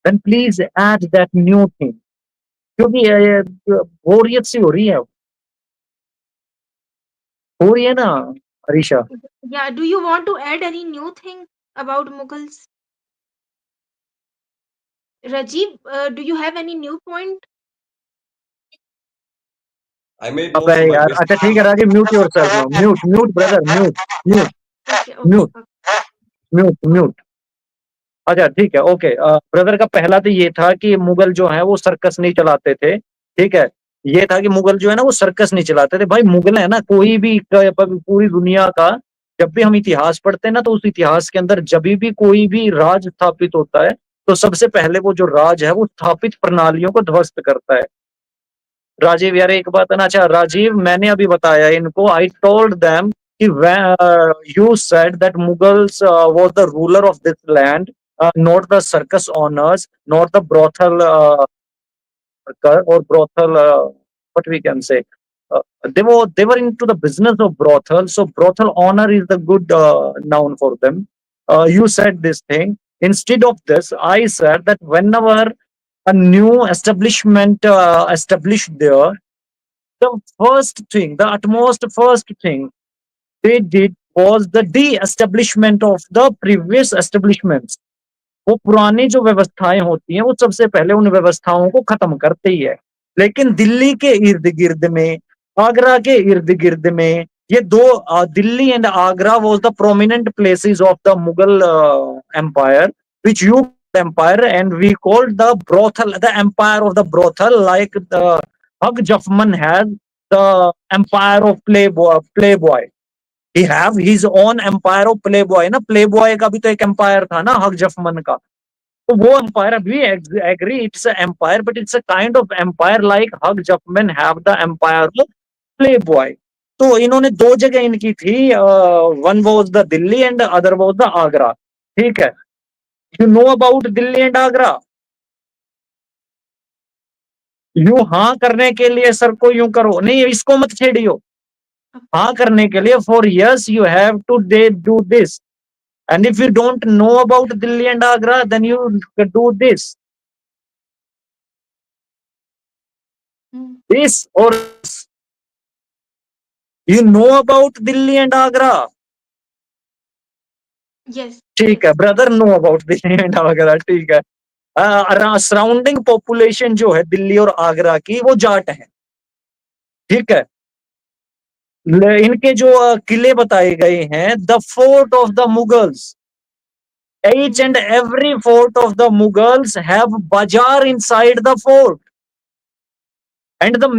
then please add that new thing. क्योंकि बोरियत सी हो रही है ना Arisha. yeah, do you want to add any new thing about Mughals? Rajiv, do you have any new point? I made अब most of my यार अच्छा basic ठीक है Rajiv, mute yourself now. Mute mute brother, mute mute Okay, mute okay. Mute mute. अच्छा ठीक है, okay. Brother का पहला तो ये था कि मुगल जो है वो सर्कस नहीं चलाते थे. ठीक है, ये था कि मुगल जो है ना वो सर्कस नहीं चलाते थे. भाई मुगल है ना, कोई भी पूरी दुनिया का जब भी हम इतिहास पढ़ते हैं ना, तो उस इतिहास के अंदर जब भी कोई भी राज स्थापित होता है, तो सबसे पहले वो जो राज है वो स्थापित प्रणालियों को ध्वस्त करता है. राजीव यार एक बात है ना. अच्छा राजीव, मैंने अभी बताया इनको, आई टोल्ड देम कि you said that Mughals was the ruler of this land, not the circus owners, not the brothel or brothel, what we can say. They were into the business of brothel, so brothel owner is the good noun for them. You said this thing. Instead of this, I said that whenever a new establishment established there, the first thing, the utmost first thing they did was the de-establishment of the previous establishments. वो पुरानी जो व्यवस्थाएं होती हैं वो सबसे पहले उन व्यवस्थाओं को खत्म करते ही है. लेकिन दिल्ली के इर्द गिर्द में, आगरा के इर्द गिर्द में, ये दो Delhi and Agra was the prominent places of the Mughal empire, which you empire, and we called the brothel the empire of the brothel, like the Hug Jaffman has the empire of playboy. He have his own empire of playboy ना. playboy का भी तो एक empire था ना हग जफमन का. तो वो empire भी agree it's a empire, but it's a kind of empire like hug जफमन have the empire of playboy. तो इन्होंने दो जगह इनकी थी. one was the Delhi and the other was the Agra. ठीक है, you know about Delhi and Agra. यूं हाँ करने के लिए सर को यूं करो, नहीं इसको मत छेड़ियो. हाँ करने के लिए for yes you have to do this, and if you don't know about Delhi and Agra, then you do this. This or this. You know about Delhi and Agra. Yes. ठीक है brother, know about Delhi and Agra. ठीक है, surrounding population जो है दिल्ली और आगरा की वो जाट है. ठीक है, इनके जो किले बताए गए हैं, the fort of the Mughals, each and every fort of the Mughals have bazaar inside the fort, And the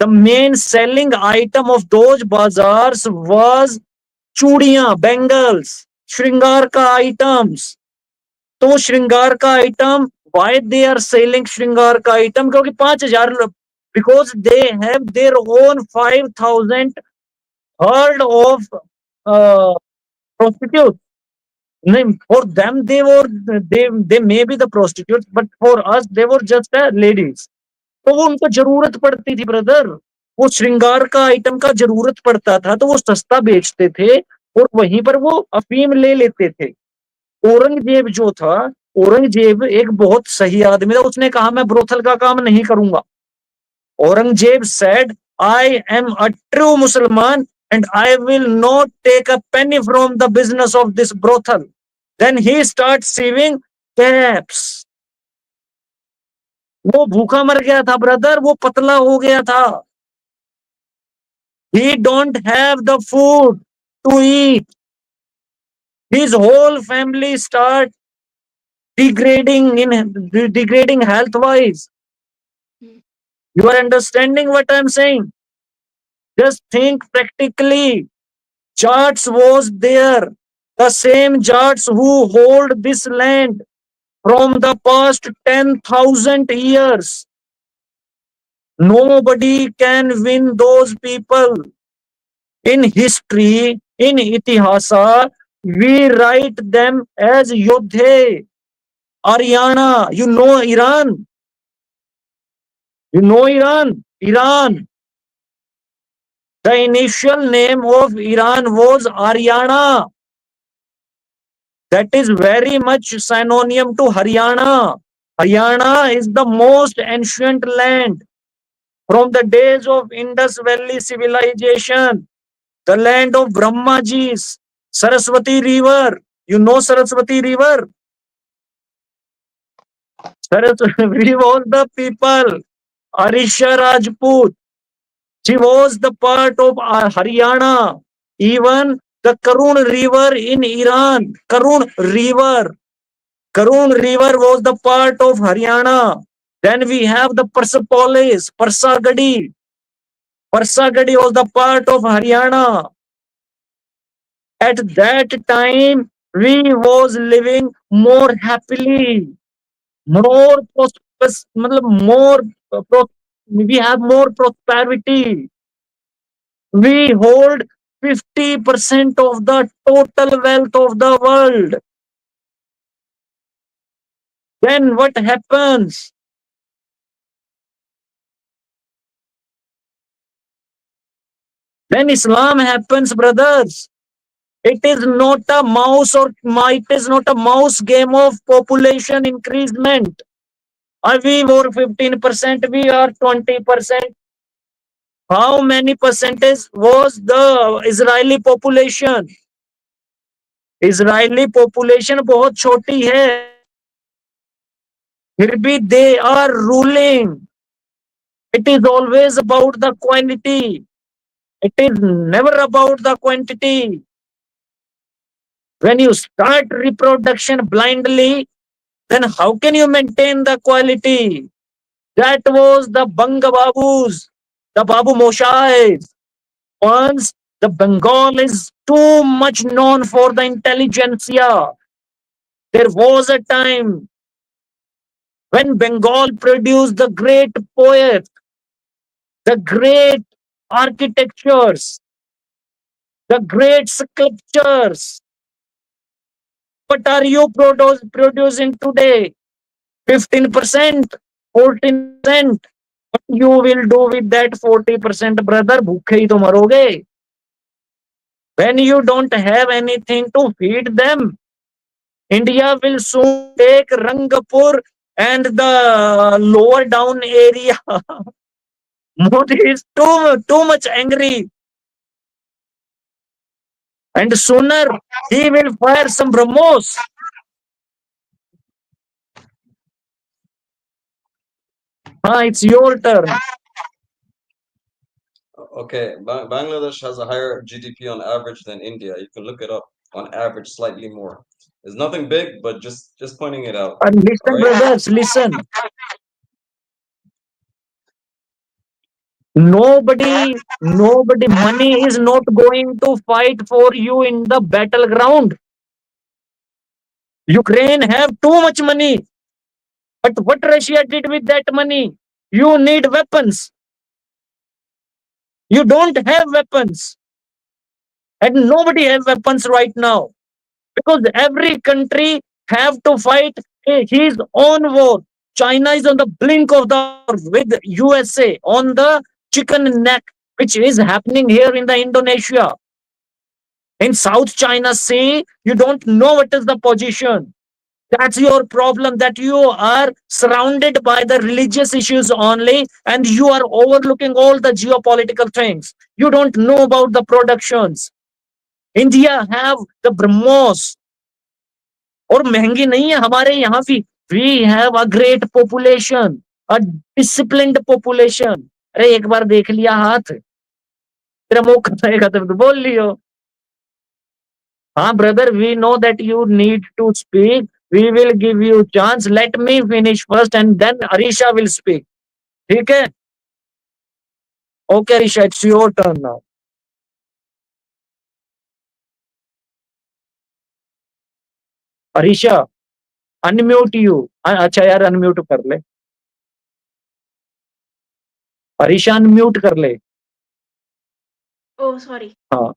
main selling item of those bazaars was चूड़ियां, bangles, श्रृंगार का items. तो श्रृंगार का item, why they are selling श्रृंगार का item? क्योंकि 5,000, because they have their own 5,000 herd of uh, prostitutes. For them they may be the prostitutes, but for us they were just ladies. तो वो उनको जरूरत पड़ती थी ब्रदर, वो श्रृंगार का आइटम का जरूरत पड़ता था तो वो सस्ता बेचते थे और वहीं पर वो अफीम ले लेते थे। औरंगजेब जो था, औरंगजेब एक बहुत सही आदमी था, उसने कहा मैं ब्रोथल का काम नहीं करूंगा। Aurangzeb said, I am a true Muslim and I will not take a penny from the business of this brothel. Then he starts saving caps. वो भूखा मर गया था ब्रदर, वो पतला हो गया था। He don't have the food to eat. His whole family start degrading health wise. You are understanding what I'm saying? Just think practically. Jats was there. The same Jats who hold this land from the past 10,000 years. Nobody can win those people. In history, in Itihasa, we write them as Yodhe. Ariana, you know Iran? You know Iran? Iran. The initial name of Iran was Ariana. That is very much synonym to Haryana. Haryana is the most ancient land from the days of Indus Valley civilization, the land of Brahmajis, Saraswati River. You know Saraswati River? Saraswati was the people. Arisha Rajput. She was the part of Haryana. Even the Karun River in Iran, Karun River was the part of Haryana. Then we have the Persepolis, Persagadi. Persagadi was the part of Haryana. At that time, we was living more happily, more more we have more prosperity. We hold 50% of the total wealth of the world. Then what happens? Then Islam happens, brothers. It is not a it is not a mouse game of population increasement. We were 15%, we are 20%. How many percentage was the Israeli population? Israeli population बहुत छोटी है, फिर भी they are ruling. It is always about the quality. It is never about the quantity. When you start reproduction blindly, then how can you maintain the quality? That was the Banga Babus, the Babu Moshais. Once the Bengal is too much known for the intelligentsia. There was a time when Bengal produced the great poets, the great architectures, the great sculptures. What are you producing today? 15%, 14%. What you will do with that 40%, brother? भूखे ही तो मरोगे. When you don't have anything to feed them, India will soon take Rangpur and the lower down area. Modi is too much angry. And sooner he will fire some Brahmos. It's your turn. Okay, Bangladesh has a higher GDP on average than India. You can look it up. On average, slightly more. It's nothing big, but just pointing it out. And listen, All right. brothers, listen. Nobody, money is not going to fight for you in the battleground. Ukraine have too much money, but what Russia did with that money? You need weapons. You don't have weapons, and nobody has weapons right now because every country have to fight his own war. China is on the blink of the war with USA on the chicken neck, which is happening here in the Indonesia. In South China Sea, you don't know what is the position. That's your problem, that you are surrounded by the religious issues only and you are overlooking all the geopolitical things. You don't know about the productions. India have the BrahMos और महंगी नहीं है हमारे यहाँ भी. We have a great population, a disciplined population. अरे एक बार देख लिया हाथ, तेरा मुंह खतरेगा तो बोल लियो. हाँ brother, we know that you need to speak. We will give you chance. Let me finish first and then Arisha will speak. ठीक है? Okay Arisha, it's your turn now. Arisha, unmute you. अच्छा यार unmute कर ले. Arisha unmute कर ले. Oh sorry. हाँ.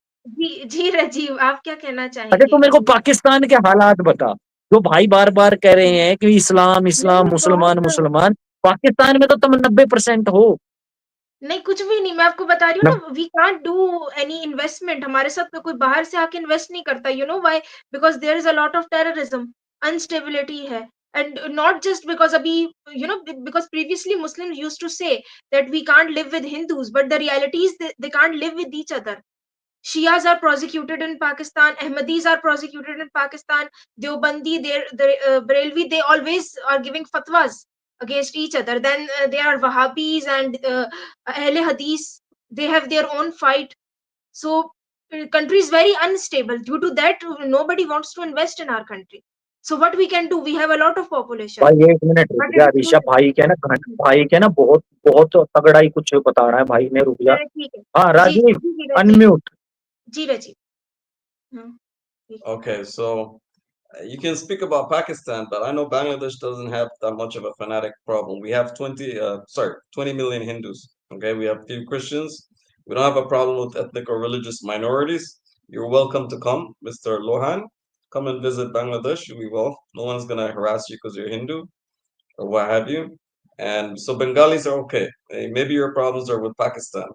जी राजीव, आप क्या कहना अच्छा चाहेंगे? तो मेरे को पाकिस्तान के हालात बता, जो भाई बार बार कह रहे हैं कि इस्लाम इस्लाम नहीं, मुसलमान बहुत मुसलमान. पाकिस्तान में तो तुम 90% हो. नहीं, कुछ भी नहीं, मैं आपको बता रही हूँ ना, we can't do any investment. हमारे साथ में कोई बाहर से आके इन्वेस्ट नहीं करता. You know why? Because there is a lot of terrorism, instability है. एंड नॉट जस्ट बिकॉज़ अभी you know because previously Muslims used to say that we can't live with Hindus, but the reality is they can't live with each other. Shias are prosecuted in Pakistan. Ahmadis are prosecuted in Pakistan. Deobandi, Barelvi, they always are giving fatwas against each other. Then there are Wahhabis and Ahle Hadith. They have their own fight. So country is very unstable. Due to that, nobody wants to invest in our country. So what we can do? We have a lot of population. भाई एक minute रुक What जा it is Arisha, भाई के ना बहुत बहुत तगड़ा ही कुछ बता रहा है भाई ने. रुक जा. ठीक है. हाँ जी राजीव, जी राजीव. अनम्यूट. जी राजीव. हाँ. Okay, so you can speak about Pakistan, but I know Bangladesh doesn't have that much of a fanatic problem. We have 20 million Hindus. Okay, we have few Christians. We don't have a problem with ethnic or religious minorities. You're welcome to come, Mr. Lohan. Come and visit Bangladesh. We will. No one's gonna harass you because you're Hindu or what have you. And so Bengalis are okay. Maybe your problems are with Pakistan.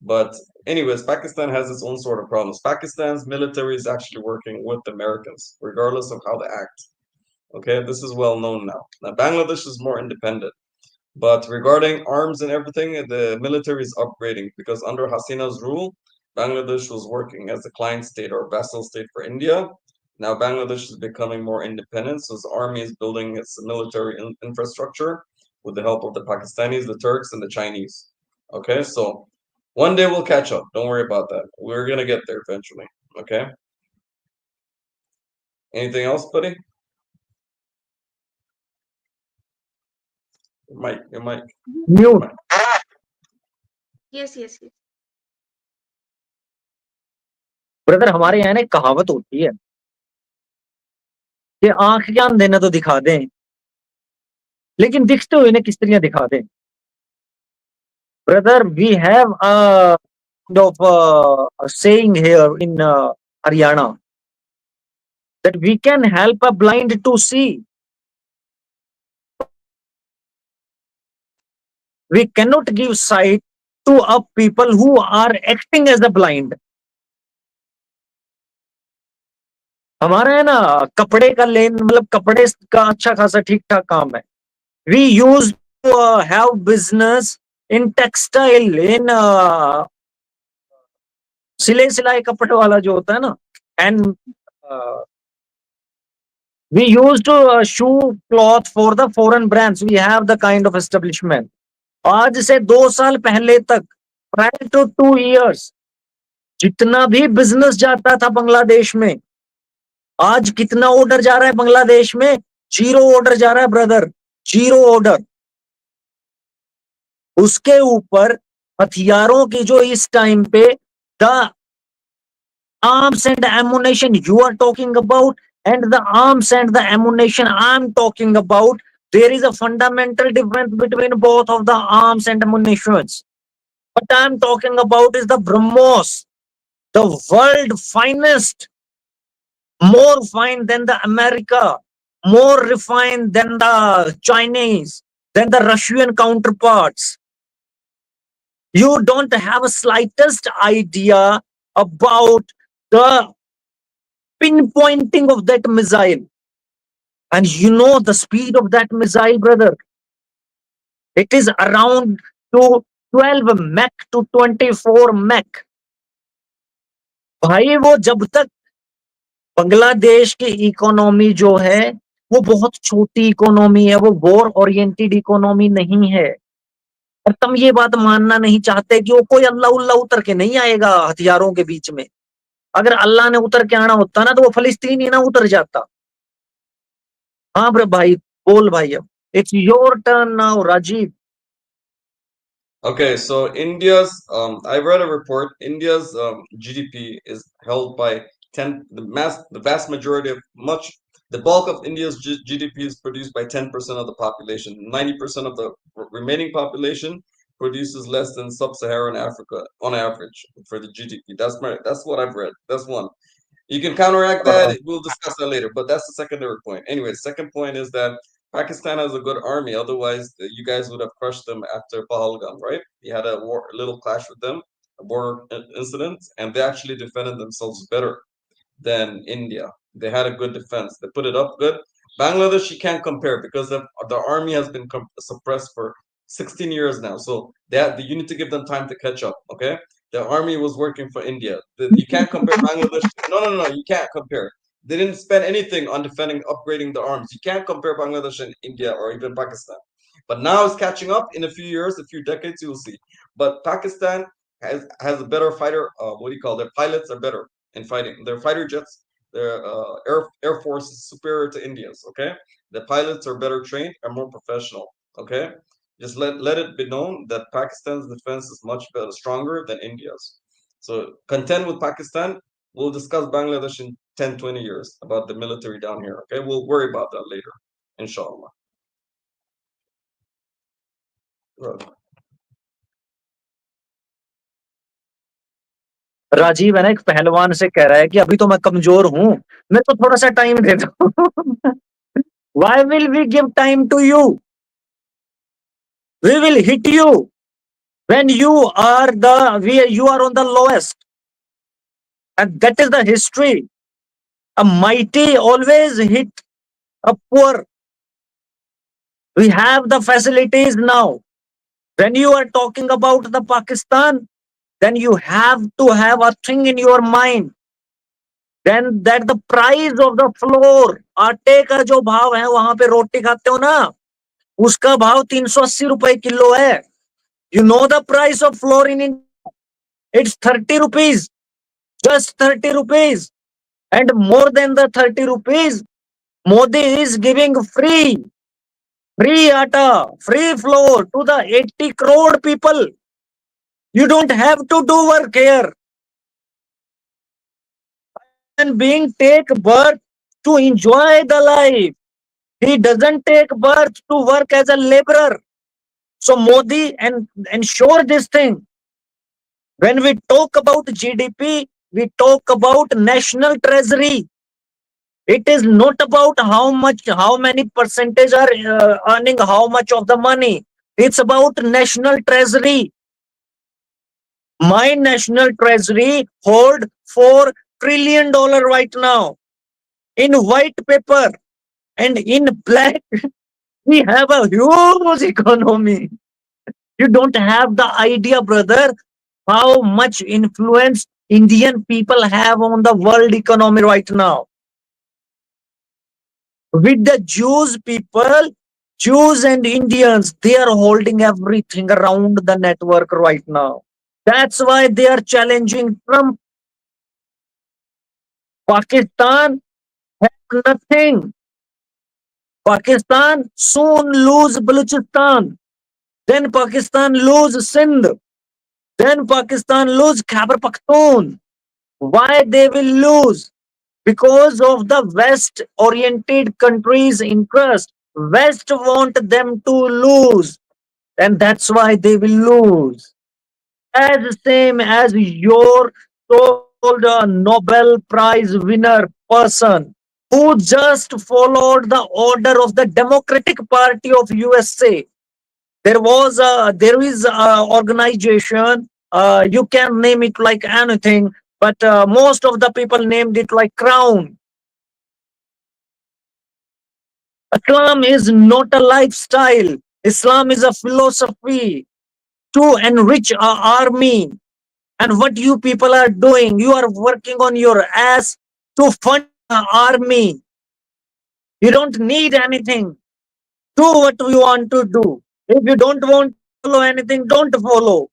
But anyways, Pakistan has its own sort of problems. Pakistan's military is actually working with the Americans, regardless of how they act. Okay, this is well known now. Now Bangladesh is more independent. But regarding arms and everything, the military is upgrading because under Hasina's rule, Bangladesh was working as a client state or vassal state for India. Now Bangladesh is becoming more independent, so its army is building its military infrastructure with the help of the Pakistanis, the Turks, and the Chinese. Okay, so one day we'll catch up. Don't worry about that. We're gonna get there eventually. Okay. Anything else, buddy? Your mic. Mute. Yes, yes, yes. Brother हमारे यहाँ ना एक कहावत होती है कि आंख के अंधे न तो दिखा दें, लेकिन दिखते हुए ना किस तरह दिखा दें. Brother we have a saying here in Haryana that we can help a blind to see. We cannot give sight to a people who are acting as a blind. हमारा है ना कपड़े का लेन, मतलब कपड़े का अच्छा खासा ठीक ठाक काम है. We used to have business in textile, in सिले सिलाए कपड़े वाला जो होता है ना, and we used to shoe cloth for the foreign brands. We have the kind of establishment. आज से 2 साल पहले तक, prior to 2 years, जितना भी बिजनेस जाता था बांग्लादेश में, आज कितना ऑर्डर जा रहा है बांग्लादेश में? 0 ऑर्डर जा रहा है ब्रदर, 0 ऑर्डर. उसके ऊपर हथियारों की जो इस टाइम पे the arms and ammunition you are talking about and the arms and the ammunition I'm talking about, there is a fundamental difference between both of the arms and ammunitions. What I'm talking about is the BrahMos, the world finest, more fine than the America, more refined than the Chinese, than the Russian counterparts. You don't have a slightest idea about the pinpointing of that missile. And you know the speed of that missile, brother. It is around to 12 Mach to 24 Mach. भाई वो जब तक बांग्लादेश की economy जो है वो बहुत छोटी इकोनॉमी है, वो वॉर ओरिएंटेड इकोनॉमी नहीं है। और तुम ये बात मानना नहीं चाहते कि वो कोई अल्लाह उल्लाह उतर के नहीं आएगा हथियारों के बीच में। अगर अल्लाह ने उतर के आना होता ना तो वो फलिस्तीन ही ना उतर जाता। हाँ भाई, बोल भाई, अब it's your turn now Rajeev. Okay, so India's, I read a report. India's GDP is held by the vast majority of the bulk of India's GDP is produced by 10% of the population. 90% of the remaining population produces less than sub-Saharan Africa on average for the GDP. That's what I've read. That's one. You can counteract that. We'll discuss that later, but that's the secondary point. Anyway, second point is that Pakistan has a good army. Otherwise, you guys would have crushed them after Pahalgam, right? You had a little clash with them, a border incident, and they actually defended themselves better than India. They had a good defense. They put it up good. Bangladesh, you can't compare because the army has been suppressed for 16 years now. So you need to give them time to catch up. Okay, the army was working for India. You can't compare Bangladesh. No. You can't compare. They didn't spend anything on defending, upgrading the arms. You can't compare Bangladesh and India or even Pakistan. But now it's catching up. In a few years, a few decades, you'll see. But Pakistan has a better fighter. What do you call? Their pilots are better in fighting. Their fighter jets, their air force is superior to India's. Okay, the pilots are better trained and more professional. Okay, just let it be known that Pakistan's defense is much better, stronger than India's. So contend with Pakistan. We'll discuss Bangladesh in 10, 20 years about the military down here. Okay, we'll worry about that later, inshallah. Right. Rajeev है ना, एक पहलवान से कह रहा है कि अभी तो मैं कमजोर हूं, मैं तो थोड़ा सा टाइम दे दो। Why will we give time to you? We will hit you when you are on the lowest, and that is the history. A mighty always hit a poor. We have the facilities now. When you are talking about the Pakistan, then you have to have a thing in your mind. Then that the price of the floor, आटे का जो भाव है, वहां पे रोटी खाते हो ना, उसका भाव 380 रुपए किलो है। You know the price of floor in India? It's 30 rupees, just 30 rupees. And more than the 30 rupees, Modi is giving free atta, free floor to the 80 crore people. You don't have to do work here. And being take birth to enjoy the life. He doesn't take birth to work as a laborer. So Modi and ensure this thing. When we talk about GDP, we talk about national treasury. It is not about how many percentage are earning how much of the money. It's about national treasury. My national treasury hold $4 trillion right now in white paper, and in black we have a huge economy. You don't have the idea, brother, how much influence Indian people have on the world economy right now. With the Jews and Indians, they are holding everything around the network right now. That's why they are challenging Trump. Pakistan has nothing. Pakistan soon lose Balochistan. Then Pakistan lose Sindh. Then Pakistan lose Khyber Pakhtunkhwa. Why they will lose? Because of the West oriented countries' interest. West want them to lose, and that's why they will lose. As same as your so-called Nobel Prize winner person who just followed the order of the Democratic Party of USA. There is a organization. You can name it like anything, but most of the people named it like Crown. Islam is not a lifestyle. Islam is a philosophy to enrich our army. And what you people are doing, you are working on your ass to fund the army. You don't need anything. Do what you want to do. If you don't want to follow anything, don't follow.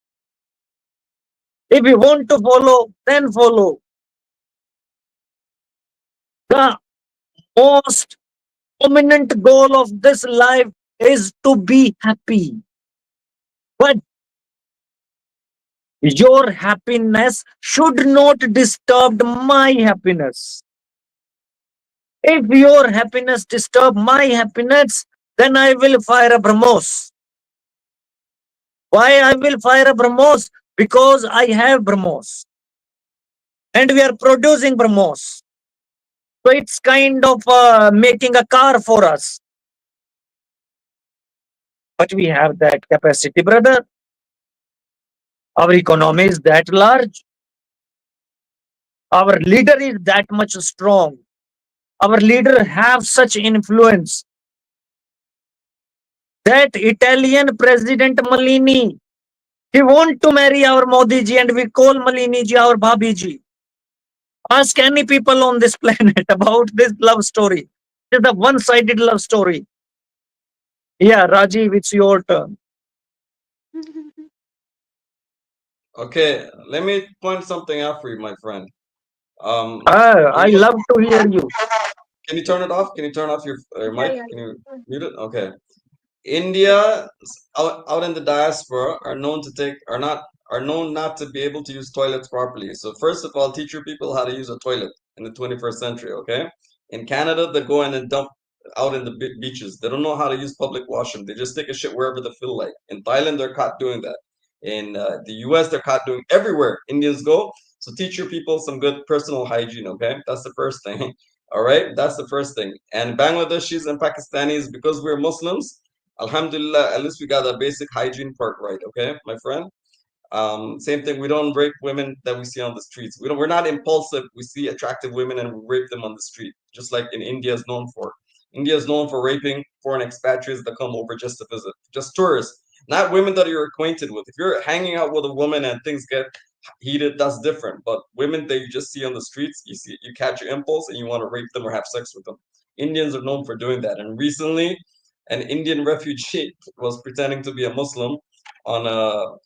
If you want to follow, then follow. The most prominent goal of this life is to be happy. But your happiness should not disturb my happiness. If your happiness disturb my happiness, then I will fire a Brahmos. Why I will fire a Brahmos? Because I have Brahmos. And we are producing Brahmos. So it's kind of making a car for us. But we have that capacity, brother. Our economy is that large. Our leader is that much strong. Our leader have such influence that Italian President Malini, he want to marry our Modi ji and we call Malini ji our Bhabhi ji. Ask any people on this planet about this love story. It's a one-sided love story. Yeah, Rajiv, it's your turn. Okay, let me point something out for you, my friend. I love to hear you. Can you turn it off? Can you turn off your Yeah, mic? yeah, Can you yeah. mute it? Okay. India out in the diaspora are known not to be able to use toilets properly. So first of all, teach your people how to use a toilet in the 21st century. Okay. In Canada, they go in and dump out in the beaches. They don't know how to use public washroom. They just take a shit wherever they feel like. In Thailand, they're caught doing that. In the U.S., they're caught doing everywhere Indians go. So teach your people some good personal hygiene. Okay, that's the first thing. All right, that's the first thing. And Bangladeshis and Pakistanis, because we're Muslims, Alhamdulillah, at least we got the basic hygiene part right, okay, my friend? Same thing, we don't rape women that we see on the streets. We're not impulsive. We see attractive women and we rape them on the street, just like in India is known for. India is known for raping foreign expatriates that come over just to visit, just tourists, not women that you're acquainted with. If you're hanging out with a woman and things get heated, that's different. But women that you just see on the streets, you catch your impulse and you want to rape them or have sex with them. Indians are known for doing that. And recently, an Indian refugee was pretending to be a Muslim on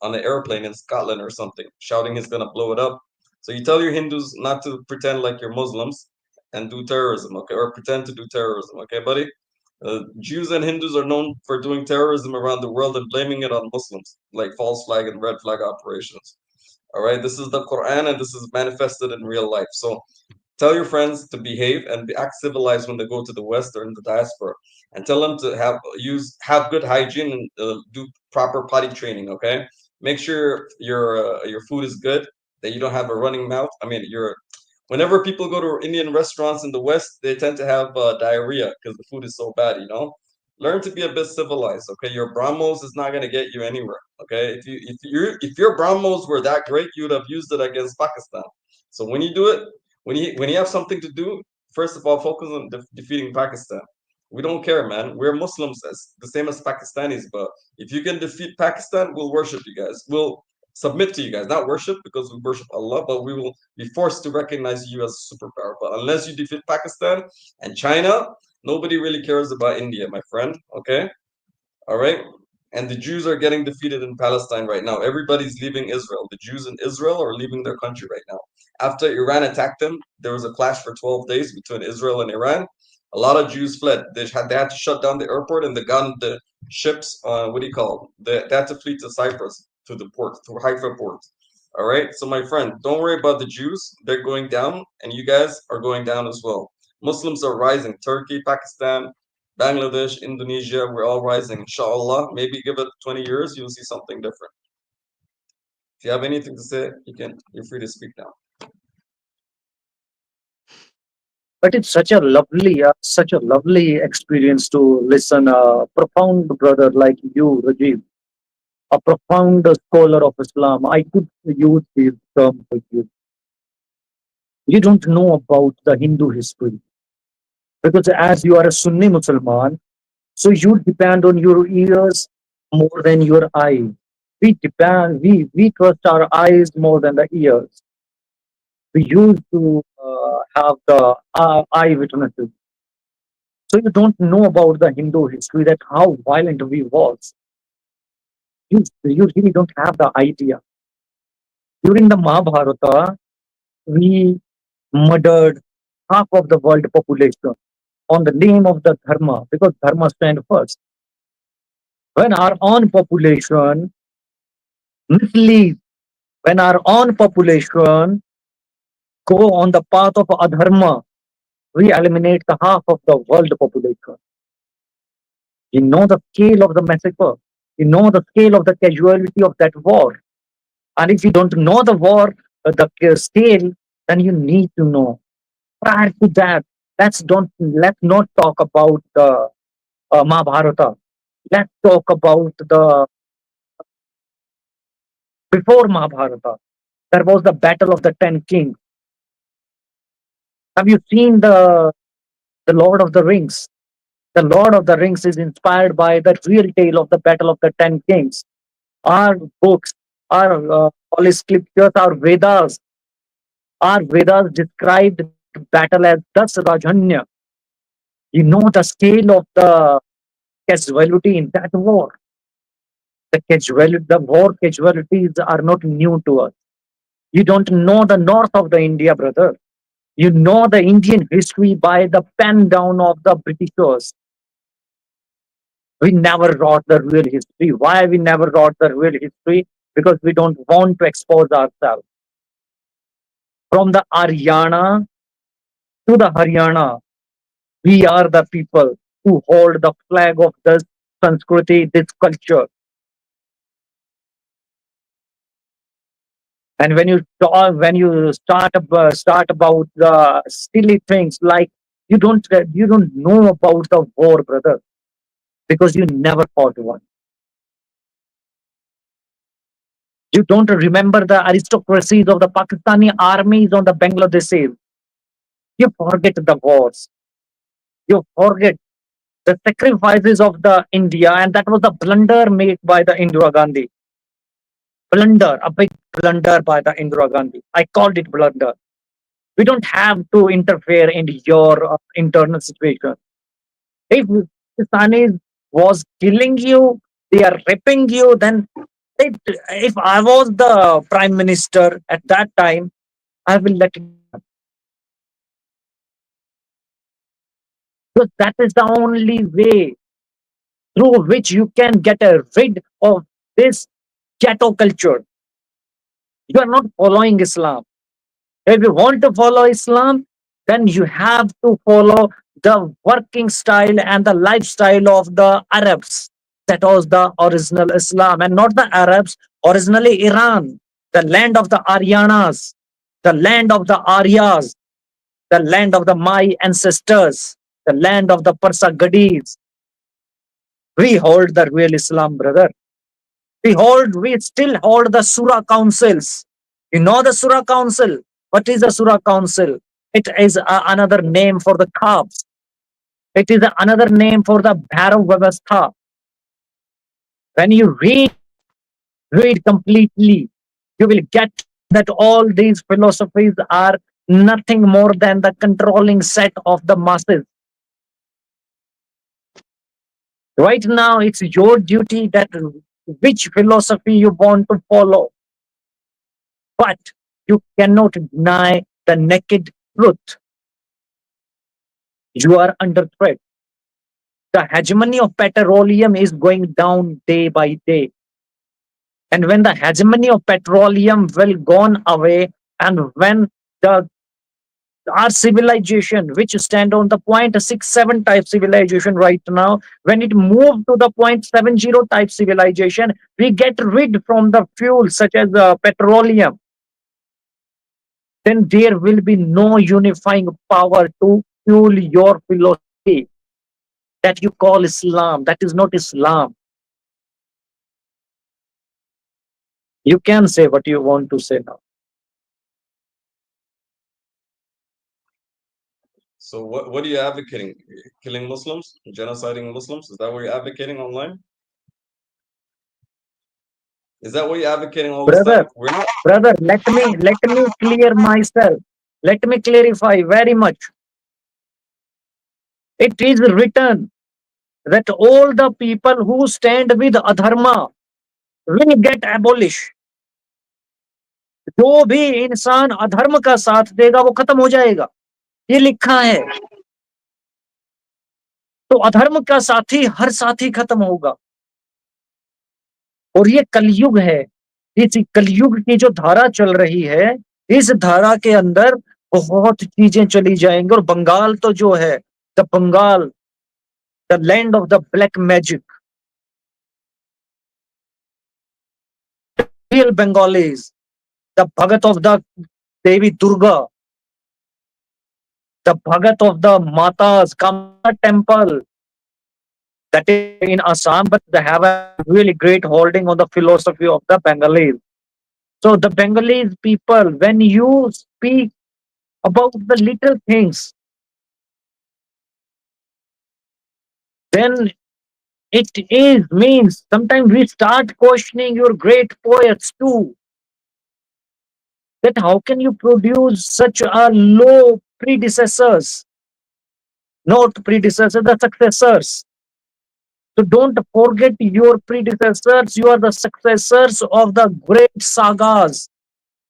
an airplane in Scotland or something, shouting he's gonna blow it up. So you tell your Hindus not to pretend like you're Muslims and do terrorism, okay, or pretend to do terrorism, okay, buddy? Jews and Hindus are known for doing terrorism around the world and blaming it on Muslims, like false flag and red flag operations. All right, this is the Quran and this is manifested in real life. So tell your friends to behave and act civilized when they go to the West or in the diaspora, and tell them to have good hygiene and do proper potty training. Okay, make sure your food is good, that you don't have a running mouth. I mean, whenever people go to Indian restaurants in the West, they tend to have diarrhea because the food is so bad. Learn to be a bit civilized. Okay, your Brahmos is not gonna get you anywhere. Okay, if your Brahmos were that great, you would have used it against Pakistan. So when you do it, when you have something to do, first of all, focus on defeating Pakistan. We don't care, man. We're Muslims, as the same as Pakistanis. But if you can defeat Pakistan, we'll worship you guys. We'll submit to you guys, not worship because we worship Allah, but we will be forced to recognize you as a superpower. But unless you defeat Pakistan and China, nobody really cares about India, my friend. Okay, all right. And the Jews are getting defeated in Palestine right now. Everybody's leaving Israel. The Jews in Israel are leaving their country right now. After Iran attacked them, there was a clash for 12 days between Israel and Iran. A lot of Jews fled. They had to shut down the airport and they got the ships. What do you call them? They had to flee to Cyprus. to the port, to Haifa port. All right. So my friend, don't worry about the Jews. They're going down, and you guys are going down as well. Muslims are rising. Turkey, Pakistan, Bangladesh, Indonesia, we're all rising. Inshallah. Maybe give it 20 years, you'll see something different. If you have anything to say, you're free to speak now. But it's such a lovely experience to listen a profound brother like you, Rajiv, a profound scholar of Islam. I could use this term for you. You don't know about the Hindu history because as you are a Sunni Muslim, so you depend on your ears more than your eyes. We trust our eyes more than the ears. We used to have the eyewitnesses. So you don't know about the Hindu history that how violent we was. You really don't have the idea. During the Mahabharata, we murdered half of the world population on the name of the dharma because dharma stand first. When our own population misleads, when our own population go on the path of adharma, we eliminate the half of the world population. You know the scale of the massacre. You know the scale of the casualty of that war. And if you don't know the war, scale, then you need to know. Prior to that, let's not talk about the Mahabharata. Let's talk about the before Mahabharata. There was the battle of the 10 kings. Have you seen the Lord of the Rings? The Lord of the Rings is inspired by the real tale of the battle of the 10 kings. Our books, our holy scriptures, our Vedas described that battle as Das Rajanya. You know the scale of the casualty in that war. The war casualties are not new to us. You don't know the north of the India, brother. You know the Indian history by the pen down of the Britishers. We never wrote the real history. Why we never wrote the real history? Because we don't want to expose ourselves. From the Aryana to the Haryana, we are the people who hold the flag of this Sanskriti, this culture. And when you start about the silly things like you don't know about the war, brother, because you never fought one. You don't remember the aristocracies of the Pakistani armies on the Bangladeshis. You forget the wars. You forget the sacrifices of the India, and that was the blunder made by the Indira Gandhi. Blunder, a big blunder by the Indira Gandhi. I called it blunder. We don't have to interfere in your internal situation. If Pakistanis was killing you, they are raping you, then if I was the prime minister at that time, I will let it happen. Because that is the only way through which you can get rid of this ghetto culture. You are not following Islam. If you want to follow Islam, then you have to follow the working style and the lifestyle of the Arabs. That was the original Islam and not the Arabs, originally Iran, the land of the Aryanas, the land of the Aryas, the land of the my ancestors, the land of the Parsagadis. We hold the real Islam, brother. We still hold the Surah councils. You know the Surah council? What is the Surah council? It is another name for the calves. It is another name for the Bhairav Vyavastha. When you read completely, you will get that all these philosophies are nothing more than the controlling set of the masses. Right now, it's your duty that which philosophy you want to follow, but you cannot deny the naked truth. You are under threat. The hegemony of petroleum is going down day by day. And when the hegemony of petroleum will gone away, and when the our civilization, which stand on the 0.67 type civilization right now, when it moved to the 0.70 type civilization, we get rid from the fuels such as petroleum, then there will be no unifying power to fuel your philosophy that you call Islam. That is not Islam. You can say what you want to say now. So what are you advocating? Killing Muslims? Genociding Muslims? Is that what you're advocating online? Is that what you're advocating all this Brother, time? We're not. brother, let me clear myself. Let me clarify very much. It is written that all the people who stand with adharma will get abolished. जो भी इंसान अधर्म का साथ देगा वो खत्म हो जाएगा, ये लिखा है। तो अधर्म का साथी हर साथी खत्म होगा। और ये कलयुग है। इस कलयुग की जो धारा चल रही है, इस धारा के अंदर बहुत चीजें चली जाएंगी। और बंगाल तो जो है, the Bengal, the land of the black magic, real Bengalis, the Bhagat of the Devi Durga, the Bhagat of the Matas Kamala temple that is in Assam, but they have a really great holding on the philosophy of the Bengalis. So the Bengalese people, when you speak about the little things, then it is means sometimes we start questioning your great poets too. That how can you produce such a low predecessors, not predecessors, the successors. So don't forget your predecessors. You are the successors of the great sagas.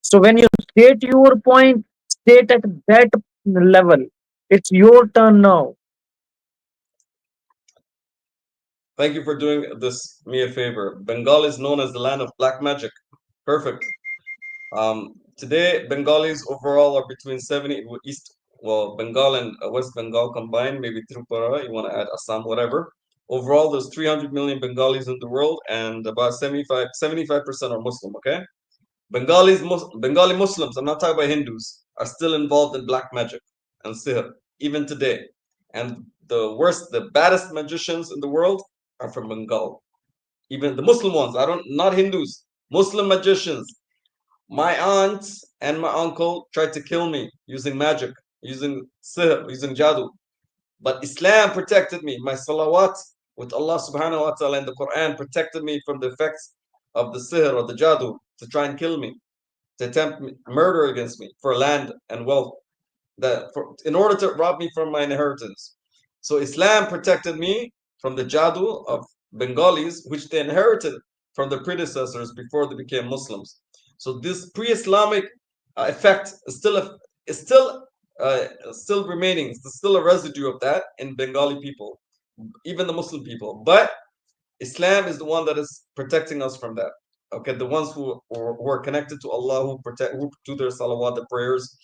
So when you state your point, state at that level. It's your turn now. Thank you for doing this me a favor. Bengal is known as the land of black magic. Perfect. Today, Bengalis overall are between 70 East, well, Bengal and West Bengal combined, maybe Tripura, you want to add Assam, whatever. Overall, there's 300 million Bengalis in the world, and about 75% are Muslim, okay? Bengali Muslims, I'm not talking about Hindus, are still involved in black magic and sihr, even today. And the worst, the baddest magicians in the world are from Bengal. Even the Muslim ones, not Hindus, Muslim magicians. My aunt and my uncle tried to kill me using magic, using sihr, using jadoo. But Islam protected me. My salawat with Allah subhanahu wa ta'ala and the Quran protected me from the effects of the sihr or the jadoo to try and kill me, to attempt murder against me for land and wealth, in order to rob me from my inheritance. So Islam protected me from the jadoo of Bengalis, which they inherited from the predecessors before they became Muslims. So this pre-Islamic effect is still remaining. There's still a residue of that in Bengali people, even the Muslim people. But Islam is the one that is protecting us from that. Okay, the ones who are connected to Allah, who do their salawat, the prayers,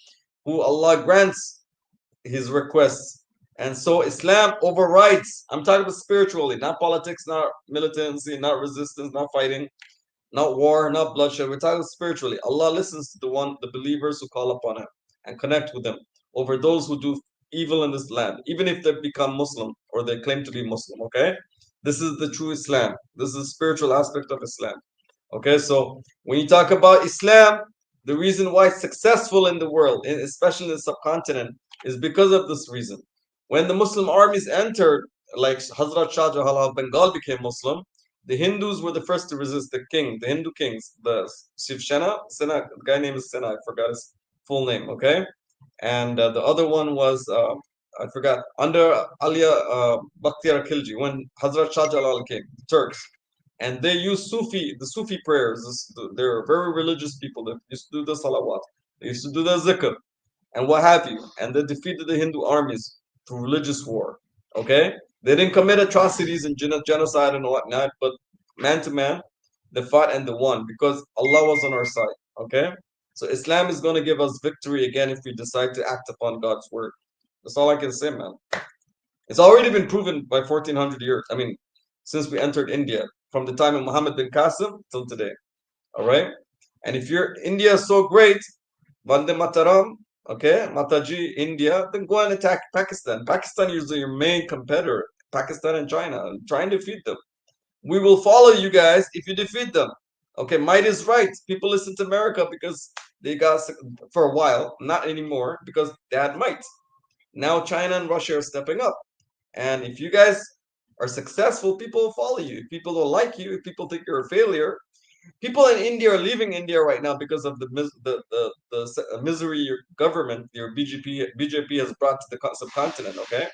who Allah grants His requests, and so Islam overrides. I'm talking about spiritually, not politics, not militancy, not resistance, not fighting, not war, not bloodshed. We're talking spiritually. Allah listens to the believers who call upon Him and connect with Him over those who do evil in this land, even if they become Muslim or they claim to be Muslim. Okay, this is the true Islam. This is the spiritual aspect of Islam. Okay, so when you talk about Islam, the reason why it's successful in the world, especially in the subcontinent, is because of this reason. When the Muslim armies entered, like Hazrat Shah Jahan of Bengal became Muslim, the Hindus were the first to resist the Hindu kings, the Shiv Sena, the guy named is Sena, I forgot his full name, okay? And the other one was, I forgot, under Aliya Bakhtiyar Khilji, when Hazrat Shah Jalal came, the Turks. And they use the Sufi prayers. They're very religious people. They used to do the salawat. They used to do the zikr and what have you. And they defeated the Hindu armies through religious war. Okay? They didn't commit atrocities and genocide and whatnot, but man to man, They fought and they won because Allah was on our side. Okay? So Islam is going to give us victory again if we decide to act upon God's word. That's all I can say, man. It's already been proven by 1400 years. I mean, since we entered India, from the time of Muhammad bin Qasim till today. All right? And if your India is so great, Vande Mataram, okay, Mataji, India, then go and attack Pakistan. Pakistan is your main competitor, Pakistan and China. Try and defeat them. We will follow you guys if you defeat them. Okay, might is right. People listen to America because they got for a while, not anymore because they had might. Now China and Russia are stepping up. And if you guys are successful, people will follow you. If people don't like you, if people think you're a failure, people in India are leaving India right now because of the misery your government, your BJP has brought to the subcontinent. Okay,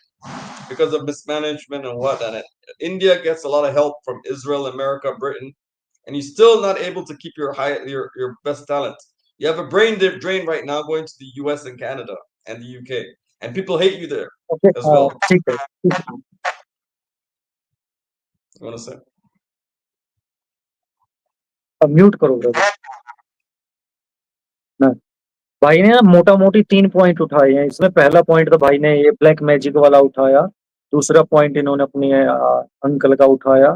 because of mismanagement and what. And India gets a lot of help from Israel, America, Britain, and you're still not able to keep your best talent. You have a brain drain right now going to the U.S. and Canada and the UK, and people hate you there okay as well. ठीक है ठीक है You want to say? अब mute करो brother ना भाई ने ना मोटा मोटी 3 पॉइंट उठाए हैं इसमें पहला पॉइंट तो भाई ने ये ब्लैक मैजिक वाला उठाया दूसरा पॉइंट इन्होंने अपनी अंकल का उठाया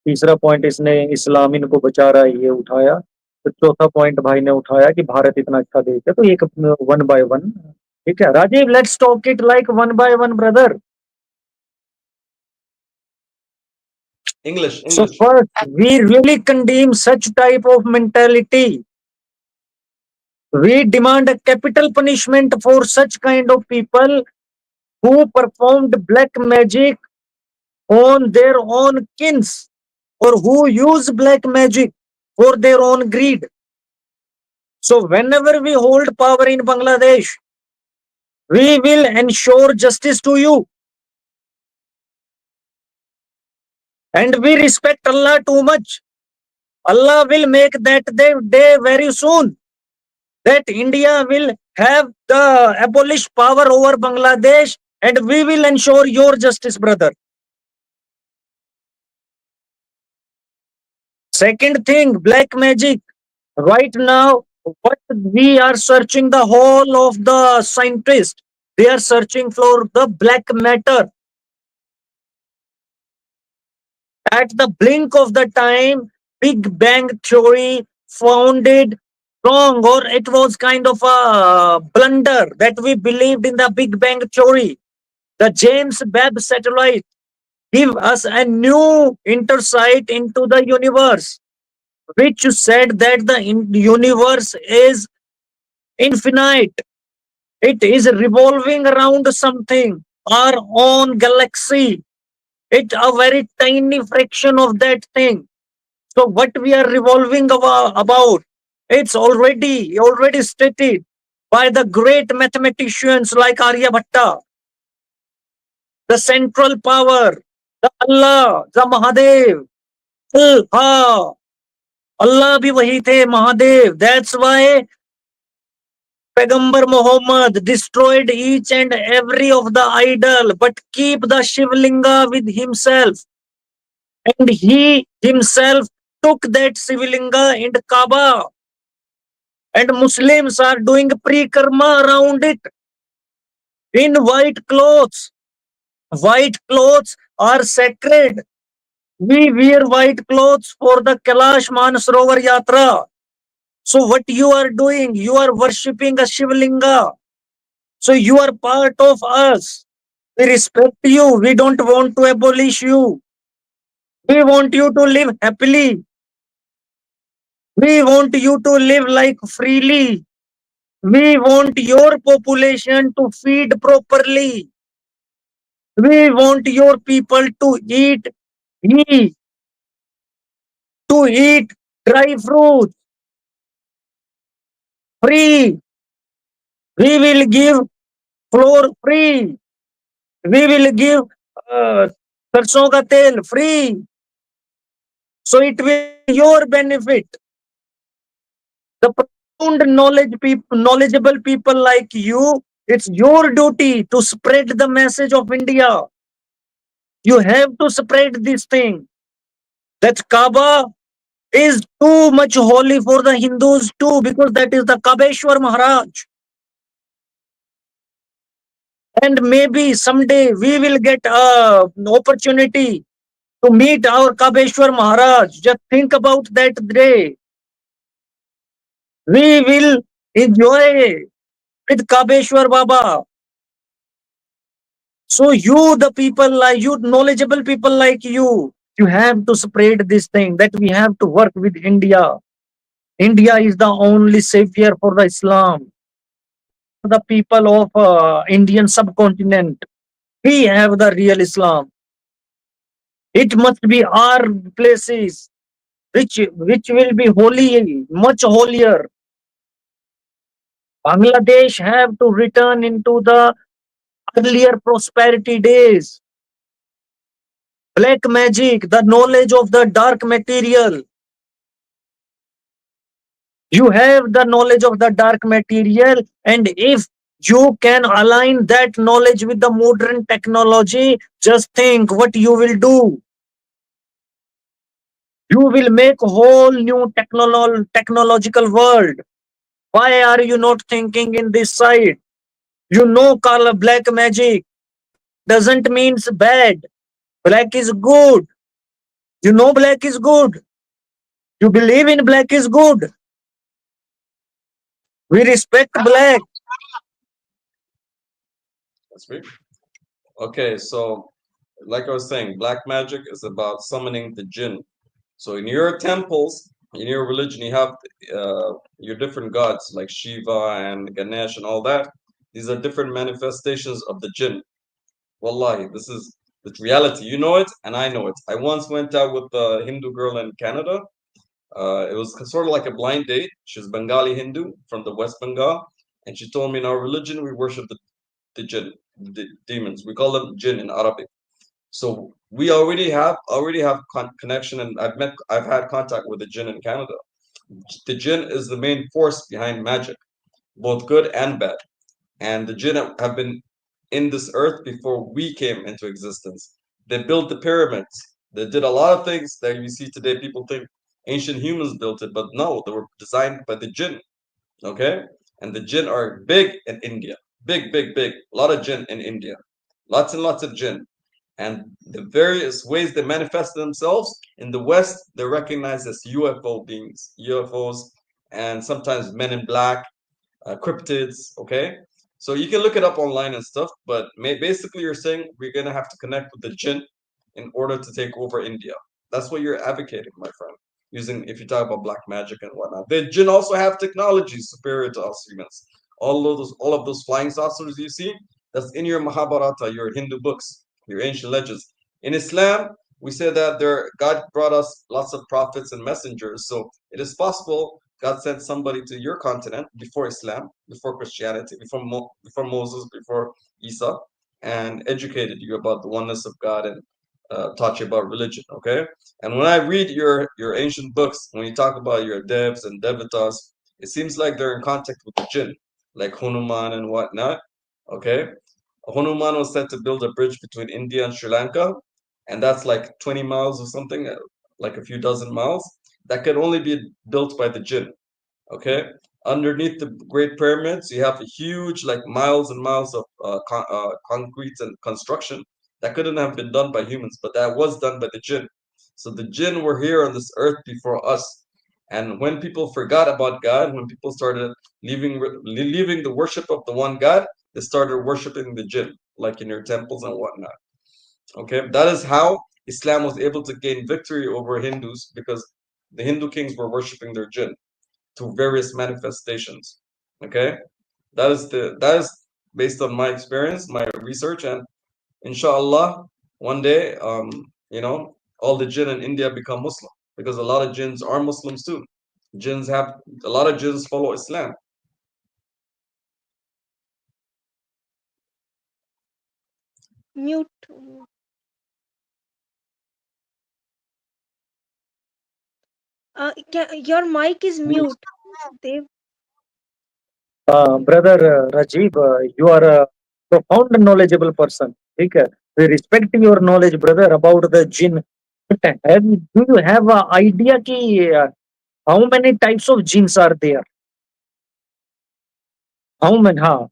तीसरा पॉइंट इसने इस्लाम इनको बचा रहा है ये उठाया तो चौथा पॉइंट भाई ने उठाया कि भारत इतना अच्छा देश है तो एक वन बाय वन ठीक है Rajeev let's talk it like one by one brother English, So English. first, we really condemn such type of mentality. We demand a capital punishment for such kind of people who performed black magic on their own kins or who use black magic for their own greed. So whenever we hold power in Bangladesh, we will ensure justice to you. And we respect Allah too much. Allah will make that day very soon. That India will have the abolished power over Bangladesh and we will ensure your justice, brother. Second thing, black magic. Right now, what we are searching the whole of the scientists. They are searching for the black matter. At the blink of the time, Big Bang Theory founded wrong, or it was kind of a blunder that we believed in the Big Bang Theory. The James Webb satellite give us a new insight into the universe, which said that the universe is infinite. It is revolving around something, our own galaxy. It's a very tiny fraction of that thing. So what we are revolving about, it's already stated by the great mathematicians like Aryabhatta, the central power, the Allah, the Mahadev. हाँ अल्लाह भी वही थे Mahadev that's why Pegambar Muhammad destroyed each and every of the idol but keep the Shivlinga with himself and he himself took that Shivlinga in Kaaba and Muslims are doing pre-karma around it in white clothes. White clothes are sacred. We wear white clothes for the Kailash Mansarovar Yatra. So what you are doing? You are worshipping a Shivlinga. So you are part of us. We respect you. We don't want to abolish you. We want you to live happily. We want you to live like freely. We want your population to feed properly. We want your people to eat ghee, to eat dry fruits free. We will give flour free. We will give uh, सरसों का तेल free. So it will be your benefit. The profound knowledgeable people like you, it's your duty to spread the message of India. You have to spread this thing. That Kaaba is too much holy for the Hindus too, because that is the Kabeshwar Maharaj. And maybe someday we will get an opportunity to meet our Kabeshwar Maharaj. Just think about that day. We will enjoy with Kabeshwar Baba. So you, the people like you, knowledgeable people like you have to spread this thing that we have to work with India. India is the only savior for the Islam. The people of Indian subcontinent, we have the real Islam. It must be our places which will be holy, much holier. Bangladesh have to return into the earlier prosperity days. Black magic, the knowledge of the dark material. You have the knowledge of the dark material, and if you can align that knowledge with the modern technology, just think what you will do. You will make a whole new technological world. Why are you not thinking in this side? You know, color black magic doesn't means bad. Black is good. You know, black is good. You believe in black is good. We respect black. That's me. Okay, so like I was saying, black magic is about summoning the jinn. So in your temples, in your religion, you have your different gods like Shiva and Ganesh and all that. These are different manifestations of the jinn. Wallahi, this is the reality. You know it, and I know it. I once went out with a Hindu girl in Canada. It was sort of like a blind date. She's Bengali Hindu from the West Bengal, and she told me in our religion we worship the jinn, the demons. We call them jinn in Arabic. So we already have connection, and I've had contact with the jinn in Canada. The jinn is the main force behind magic, both good and bad. And the jinn have been in this earth before we came into existence. They built the pyramids. They did a lot of things that you see today. People think ancient humans built it, but no, they were designed by the jinn. Okay, and the jinn are big in India, big, big, big. A lot of jinn in India, lots and lots of jinn. And the various ways they manifest themselves in the West, they're recognized as UFO beings, UFOs, and sometimes men in black, cryptids. Okay, so you can look it up online and stuff. But basically, you're saying we're gonna have to connect with the jinn in order to take over India. That's what you're advocating, my friend. Using if you talk about black magic and whatnot, the jinn also have technology superior to us humans. All of those flying saucers you see, that's in your Mahabharata, your Hindu books, your ancient legends. In Islam, we say that God brought us lots of prophets and messengers. So it is possible God sent somebody to your continent before Islam, before Christianity, before Moses, before Isa, and educated you about the oneness of God and taught you about religion. Okay, and when I read your ancient books, when you talk about your devs and devatas, it seems like they're in contact with the jinn, like Hanuman and whatnot. Okay, Hanuman was said to build a bridge between India and Sri Lanka, and that's like 20 miles or something, like a few dozen miles. That could only be built by the jinn. Okay, underneath the Great Pyramids, you have a huge, like miles and miles of concrete and construction that couldn't have been done by humans, but that was done by the jinn. So the jinn were here on this earth before us. And when people forgot about God, when people started leaving the worship of the one God, they started worshiping the jinn, like in your temples and whatnot. Okay, that is how Islam was able to gain victory over Hindus because the Hindu kings were worshiping their jinn through various manifestations. Okay, that is based on my experience, my research, and inshallah, one day, all the jinn in India become Muslim because a lot of jinns are Muslims too. Jinns have a lot of jinns follow Islam. Mute. Your mic is mute. Dev. Brother Rajiv, you are a profound knowledgeable person. ठीक है? We respect your knowledge, brother, about the jinn. But do you have an idea ki how many types of jinns are there? How many? Ha.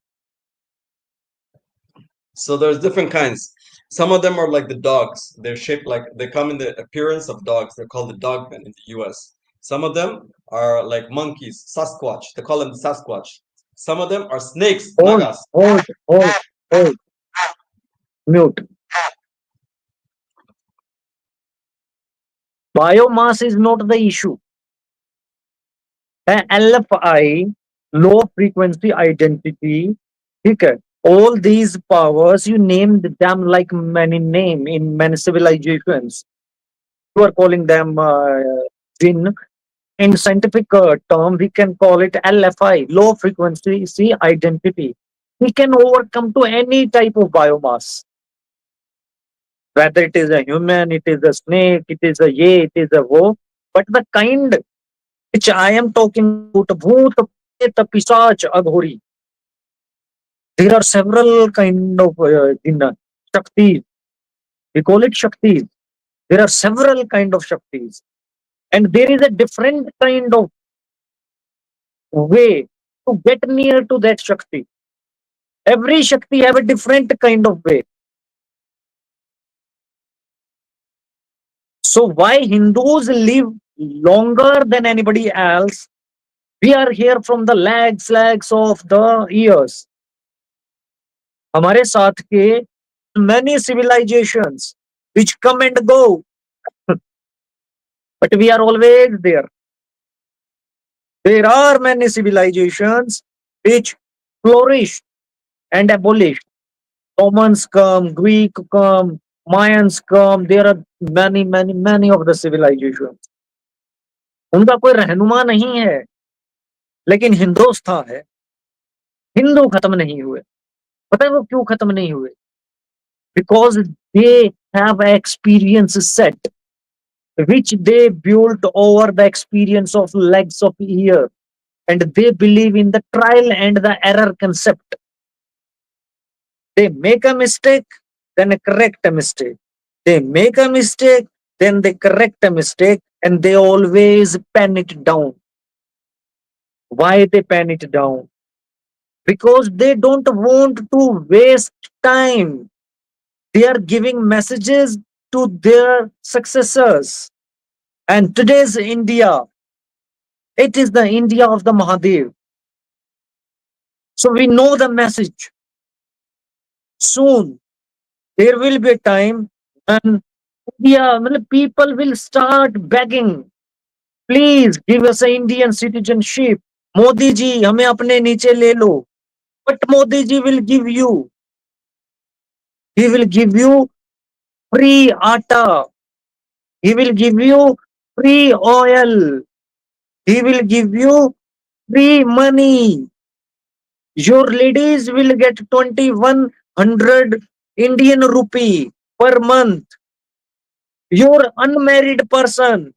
So there's different kinds. Some of them are like the dogs. They're shaped like they come in the appearance of dogs. They're called the dogmen in the US. Some of them are like monkeys, Sasquatch. They call them the Sasquatch. Some of them are snakes, Hold, Nagas. hold, hold, hold. Mute. Biomass is not the issue. LFI, low frequency identity, ठीक है? All these powers, you named them like many name in many civilizations. You are calling them jinn. In scientific term, we can call it LFI, low frequency identity. We can overcome to any type of biomass, whether it is a human, it is a snake, it is a ye, it is a wo. But the kind which I am talking about, bhoot, preta, pisach, aghori, there are several kind of shaktis. We call it shaktis. There are several kind of shaktis, and there is a different kind of way to get near to that shakti. Every shakti have a different kind of way. So why Hindus live longer than anybody else? We are here from the lags of the years. हमारे साथ के many civilizations which come and go, but we are always there. There are many civilizations which flourished and abolished. Romans come, Greek come, Mayans come. There are many of the civilizations. उनका कोई रहनुमा नहीं है, लेकिन हिंदुस्तान है. हिंदू खत्म नहीं हुए. पता है वो क्यों खत्म नहीं हुए? Because they have an experience set which they built over the experience of legs of year, and they believe in the trial and the error concept. They make a mistake, then correct a mistake. They make a mistake, then they correct a mistake, and they always pen it down. Why they pen it down? Because they don't want to waste time. They are giving messages to their successors. And today's India, it is the India of the Mahadev. So we know the message. Soon there will be a time when India, when people will start begging, please give us an Indian citizenship. Modi ji, हमें अपने नीचे ले लो. But Modi ji will give you. He will give you free atta. He will give you free oil. He will give you free money. Your ladies will get 2100 Indian rupee per month. Your unmarried person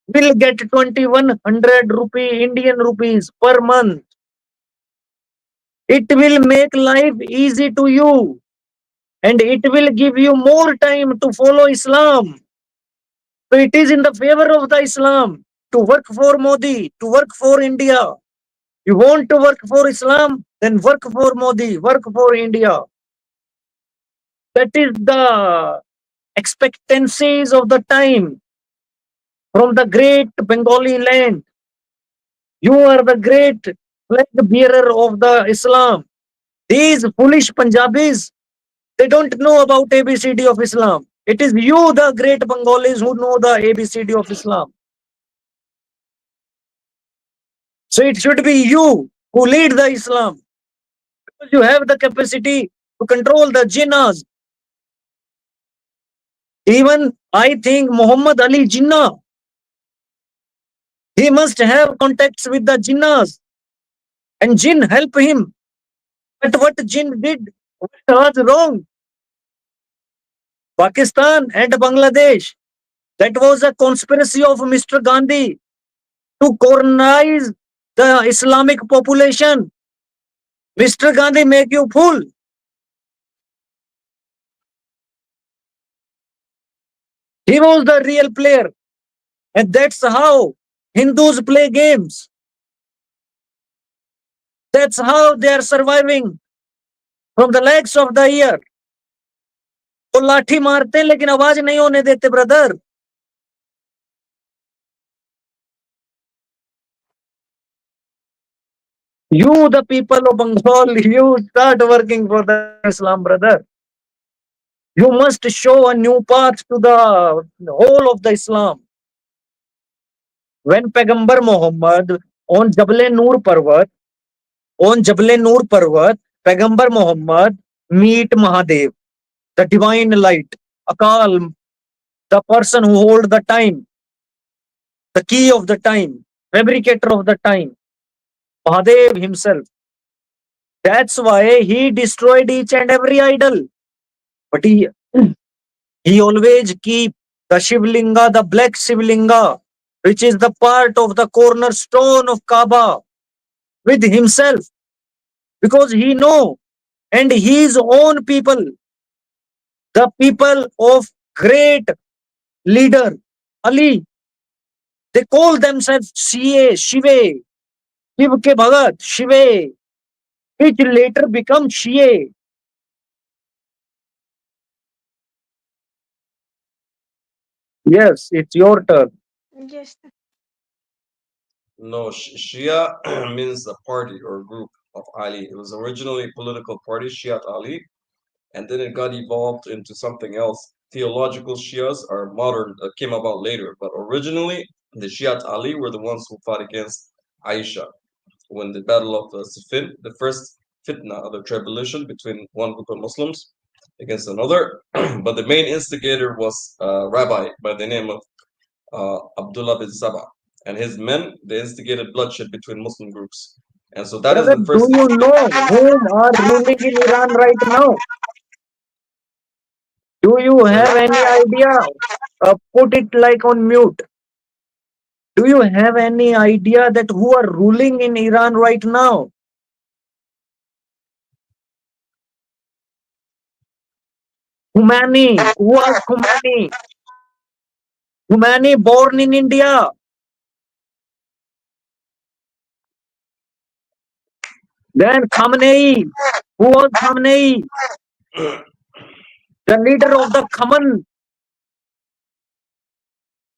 will get 2100 rupee Indian rupees per month. It will make life easy to you, and it will give you more time to follow Islam. So it is in the favor of the Islam to work for Modi, to work for India. You want to work for Islam, then work for Modi, work for India. That is the expectancies of the time from the great Bengali land. You are the great flag bearer of the Islam. These foolish Punjabis, they don't know about ABCD of Islam. It is you, the great Bengalis, who know the ABCD of Islam. So it should be you who lead the Islam. Because you have the capacity to control the jinnahs. Even I think Muhammad Ali Jinnah, he must have contacts with the jinnahs, and jinn help him. But what jinn did was wrong. Pakistan and Bangladesh, that was a conspiracy of Mr. Gandhi to colonize the Islamic population. Mr. Gandhi make you fool. He was the real player. And that's how Hindus play games. That's how they are surviving from the legs of the ear. वो लाठी मारते हैं लेकिन आवाज नहीं होने देते brother. You, the people of Bengal, you start working for the Islam, brother. You must show a new path to the whole of the Islam. When Pagambar Muhammad on Jabal Noor Parvat, Pagambar Muhammad meet Mahadev, the divine light, Akal, the person who hold the time, the key of the time, fabricator of the time, Mahadev himself. That's why he destroyed each and every idol. But he always keep the Shivlinga, the black Shivlinga, which is the part of the cornerstone of Kaaba, with himself, because he know and his own people, the people of great leader Ali, they call themselves Shive, Shiv ke Bhagat, Shive, which later become Shie. Yes, it's your turn. Yes. No, Shia means a party or group of Ali. It was originally a political party, Shiat Ali, and then it got evolved into something else. Theological Shias are modern, came about later, but originally the Shiat Ali were the ones who fought against Aisha when the Battle of Siffin, the first fitna, the tribulation between one group of Muslims against another. But the main instigator was a rabbi by the name of Abdullah bin Saba. And his men, they instigated bloodshed between Muslim groups. And so that is Brother, the do first. you know whom are ruling in Iran right now? Do you Sorry. have any idea? Put it like on mute. Do you have any idea that who are ruling in Iran right now? Khomeini. Who was Khomeini? Khomeini born in India. Then Khamenei. Who was Khamenei? The leader of the Khaman.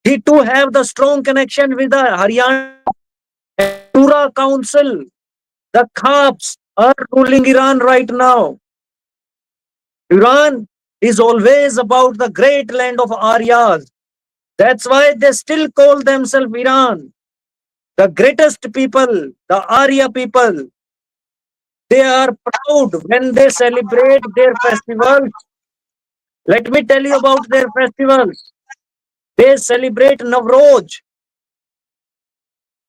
He too have the strong connection with the Haryana Shura Council. The Khaps are ruling Iran right now. Iran is always about the great land of Aryas. That's why they still call themselves Iran. The greatest people, the Arya people, they are proud when they celebrate their festivals. Let me tell you about their festivals. They celebrate Navroz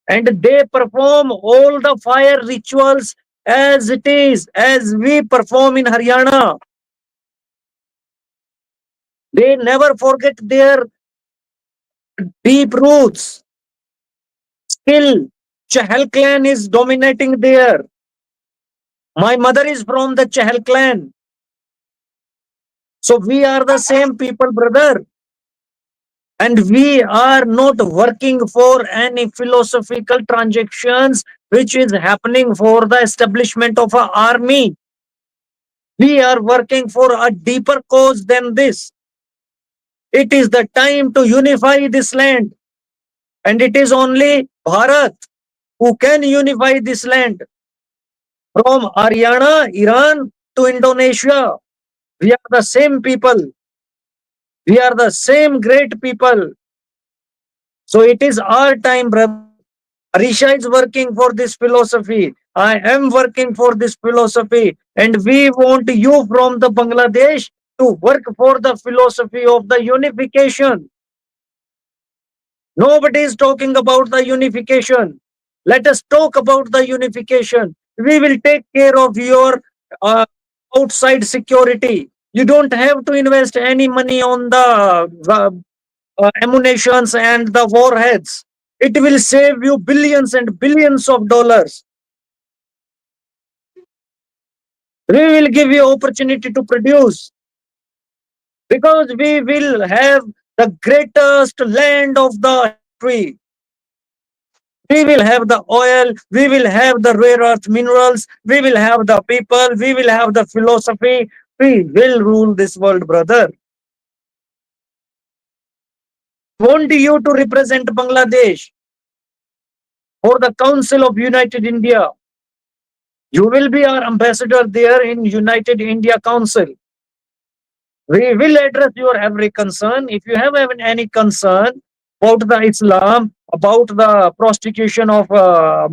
and they perform all the fire rituals as it is, as we perform in Haryana. They never forget their deep roots. Still, Chahal clan is dominating there. My mother is from the Chahal clan. So we are the same people, brother. And we are not working for any philosophical transactions which is happening for the establishment of an army. We are working for a deeper cause than this. It is the time to unify this land. And it is only Bharat who can unify this land. From Haryana, Iran to Indonesia, we are the same people. We are the same great people. So it is our time, brother. Arisha is working for this philosophy. I am working for this philosophy. And we want you from the Bangladesh to work for the philosophy of the unification. Nobody is talking about the unification. Let us talk about the unification. We will take care of your uh, outside security. You don't have to invest any money on the ammunitions and the warheads. It will save you billions and billions of dollars. We will give you opportunity to produce because we will have the greatest land of the history. We will have the oil, we will have the rare earth minerals, we will have the people, we will have the philosophy. We will rule this world, brother. We want you to represent Bangladesh for the Council of United India. You will be our ambassador there in United India Council. We will address your every concern. If you have any concern about the Islam, about the prostitution of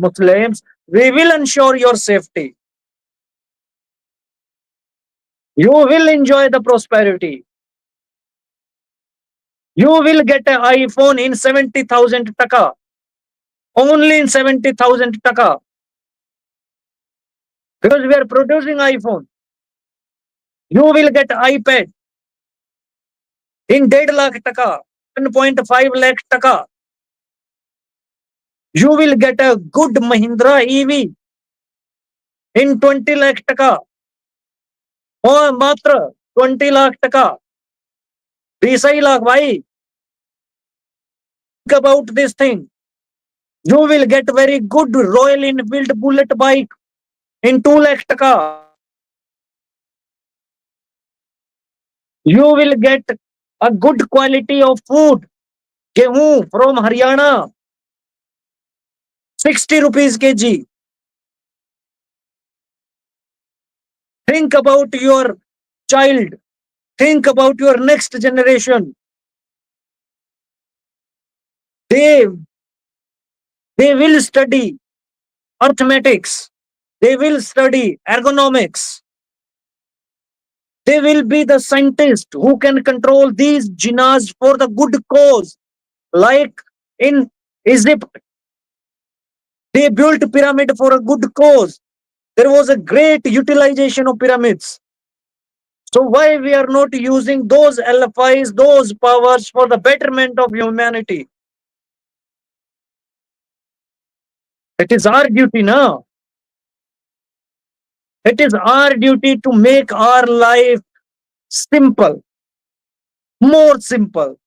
Muslims, we will ensure your safety. You will enjoy the prosperity. You will get an iPhone in 70,000 taka. Only in 70,000 taka. Because we are producing iPhone. You will get iPad in 1.5 lakh taka, 1.5 lakh taka. You will get a good Mahindra EV in 20 lakh taka. और मात्र 20 लाख टका 20 ही लाख भाई. Think about this thing. You will get very good Royal Enfield bullet bike in 2 lakh taka. You will get a good quality of food. Gehu from Haryana, 60 rupees kg. Think about your child. Think about your next generation. They, they will study arithmetics. They will study ergonomics. They will be the scientist who can control these jinnahs for the good cause. Like in Egypt, they built pyramid for a good cause. There was a great utilization of pyramids. So why we are not using those LFIs, those powers for the betterment of humanity? It is our duty now. It is our duty to make our life simple, more simple.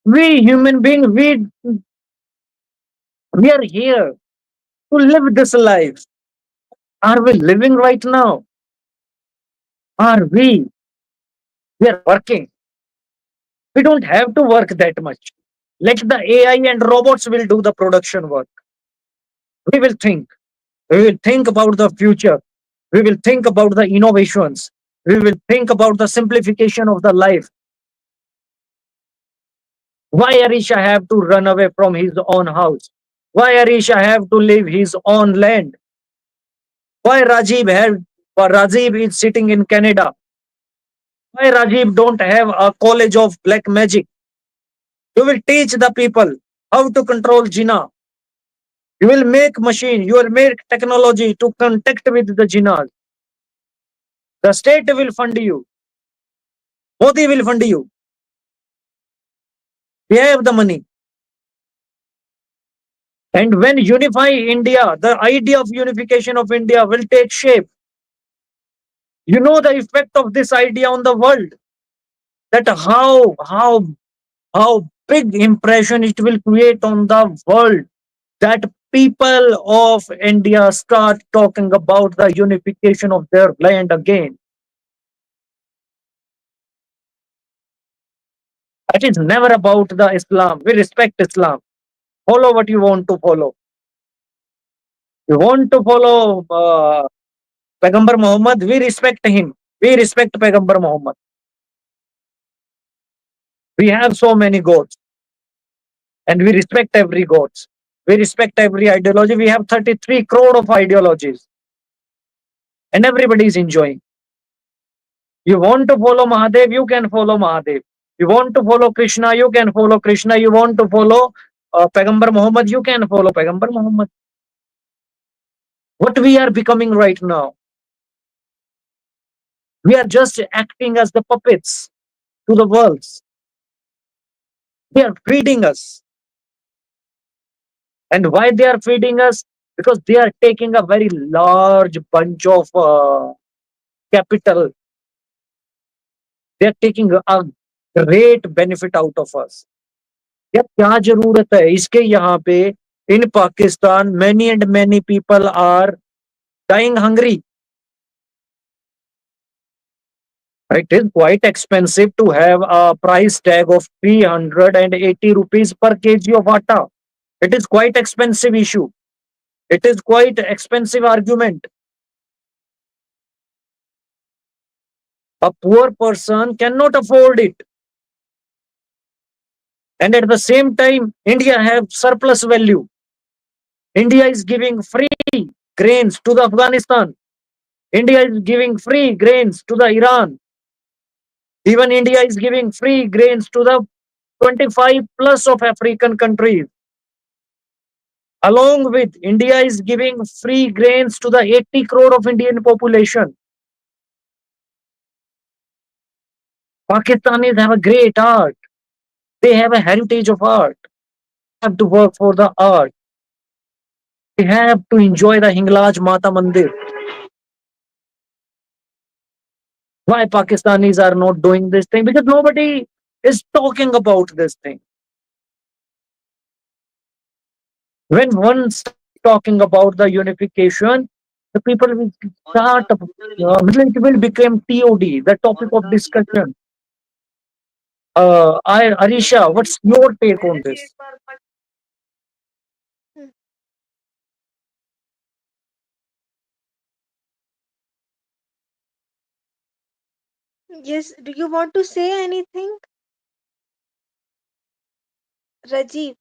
We human beings, we are here to live this life. Are we living right now? Are we? We are working. We don't have to work that much. Let the AI and robots will do the production work. We will think. We will think about the future. We will think about the innovations. We will think about the simplification of the life. Why Arisha have to run away from his own house? Why Arisha have to leave his own land? Why Rajiv is sitting in Canada? Why Rajiv don't have a college of black magic? You will teach the people how to control Jinnah. You will make machine, you will make technology to contact with the Jinnah. The state will fund you. Modi will fund you. We have the money. And when unify India, the idea of unification of India will take shape. You know the effect of this idea on the world. That how big impression it will create on the world. That people of India start talking about the unification of their land again. It is never about the Islam. We respect Islam. Follow what you want to follow. You want to follow Pagambar Muhammad, we respect him. We respect Pagambar Muhammad. We have so many gods and we respect every gods. We respect every ideology. We have 33 crore of ideologies and everybody is enjoying. You want to follow Mahadev, you can follow Mahadev. You want to follow Krishna, you can follow Krishna. You want to follow Pagambar Muhammad, you can follow Pagambar Muhammad. What we are becoming right now, we are just acting as the puppets to the worlds. They are feeding us. And why they are feeding us? Because they are taking a very large bunch of capital. They are taking a great benefit out of us. या क्या जरूरत है इसके यहाँ पे? In Pakistan, many and many people are dying hungry. It is quite expensive to have a price tag of 380 rupees per kg of atta. It is quite expensive issue. It is quite expensive argument. A poor person cannot afford it. And at the same time, India have surplus value. India is giving free grains to the Afghanistan. India is giving free grains to the Iran. Even India is giving free grains to the 25 plus of African countries. Along with India is giving free grains to the 80 crore of Indian population. Pakistanis have a great art. They have a heritage of art. They have to work for the art. They have to enjoy the Hinglaj Mata Mandir. Why Pakistanis are not doing this thing? Because nobody is talking about this thing. When one starts talking about the unification, the people will start, it will become TOD, the topic of discussion. Arisha, what's your take on this? Hmm. Yes, do you want to say anything, Rajiv?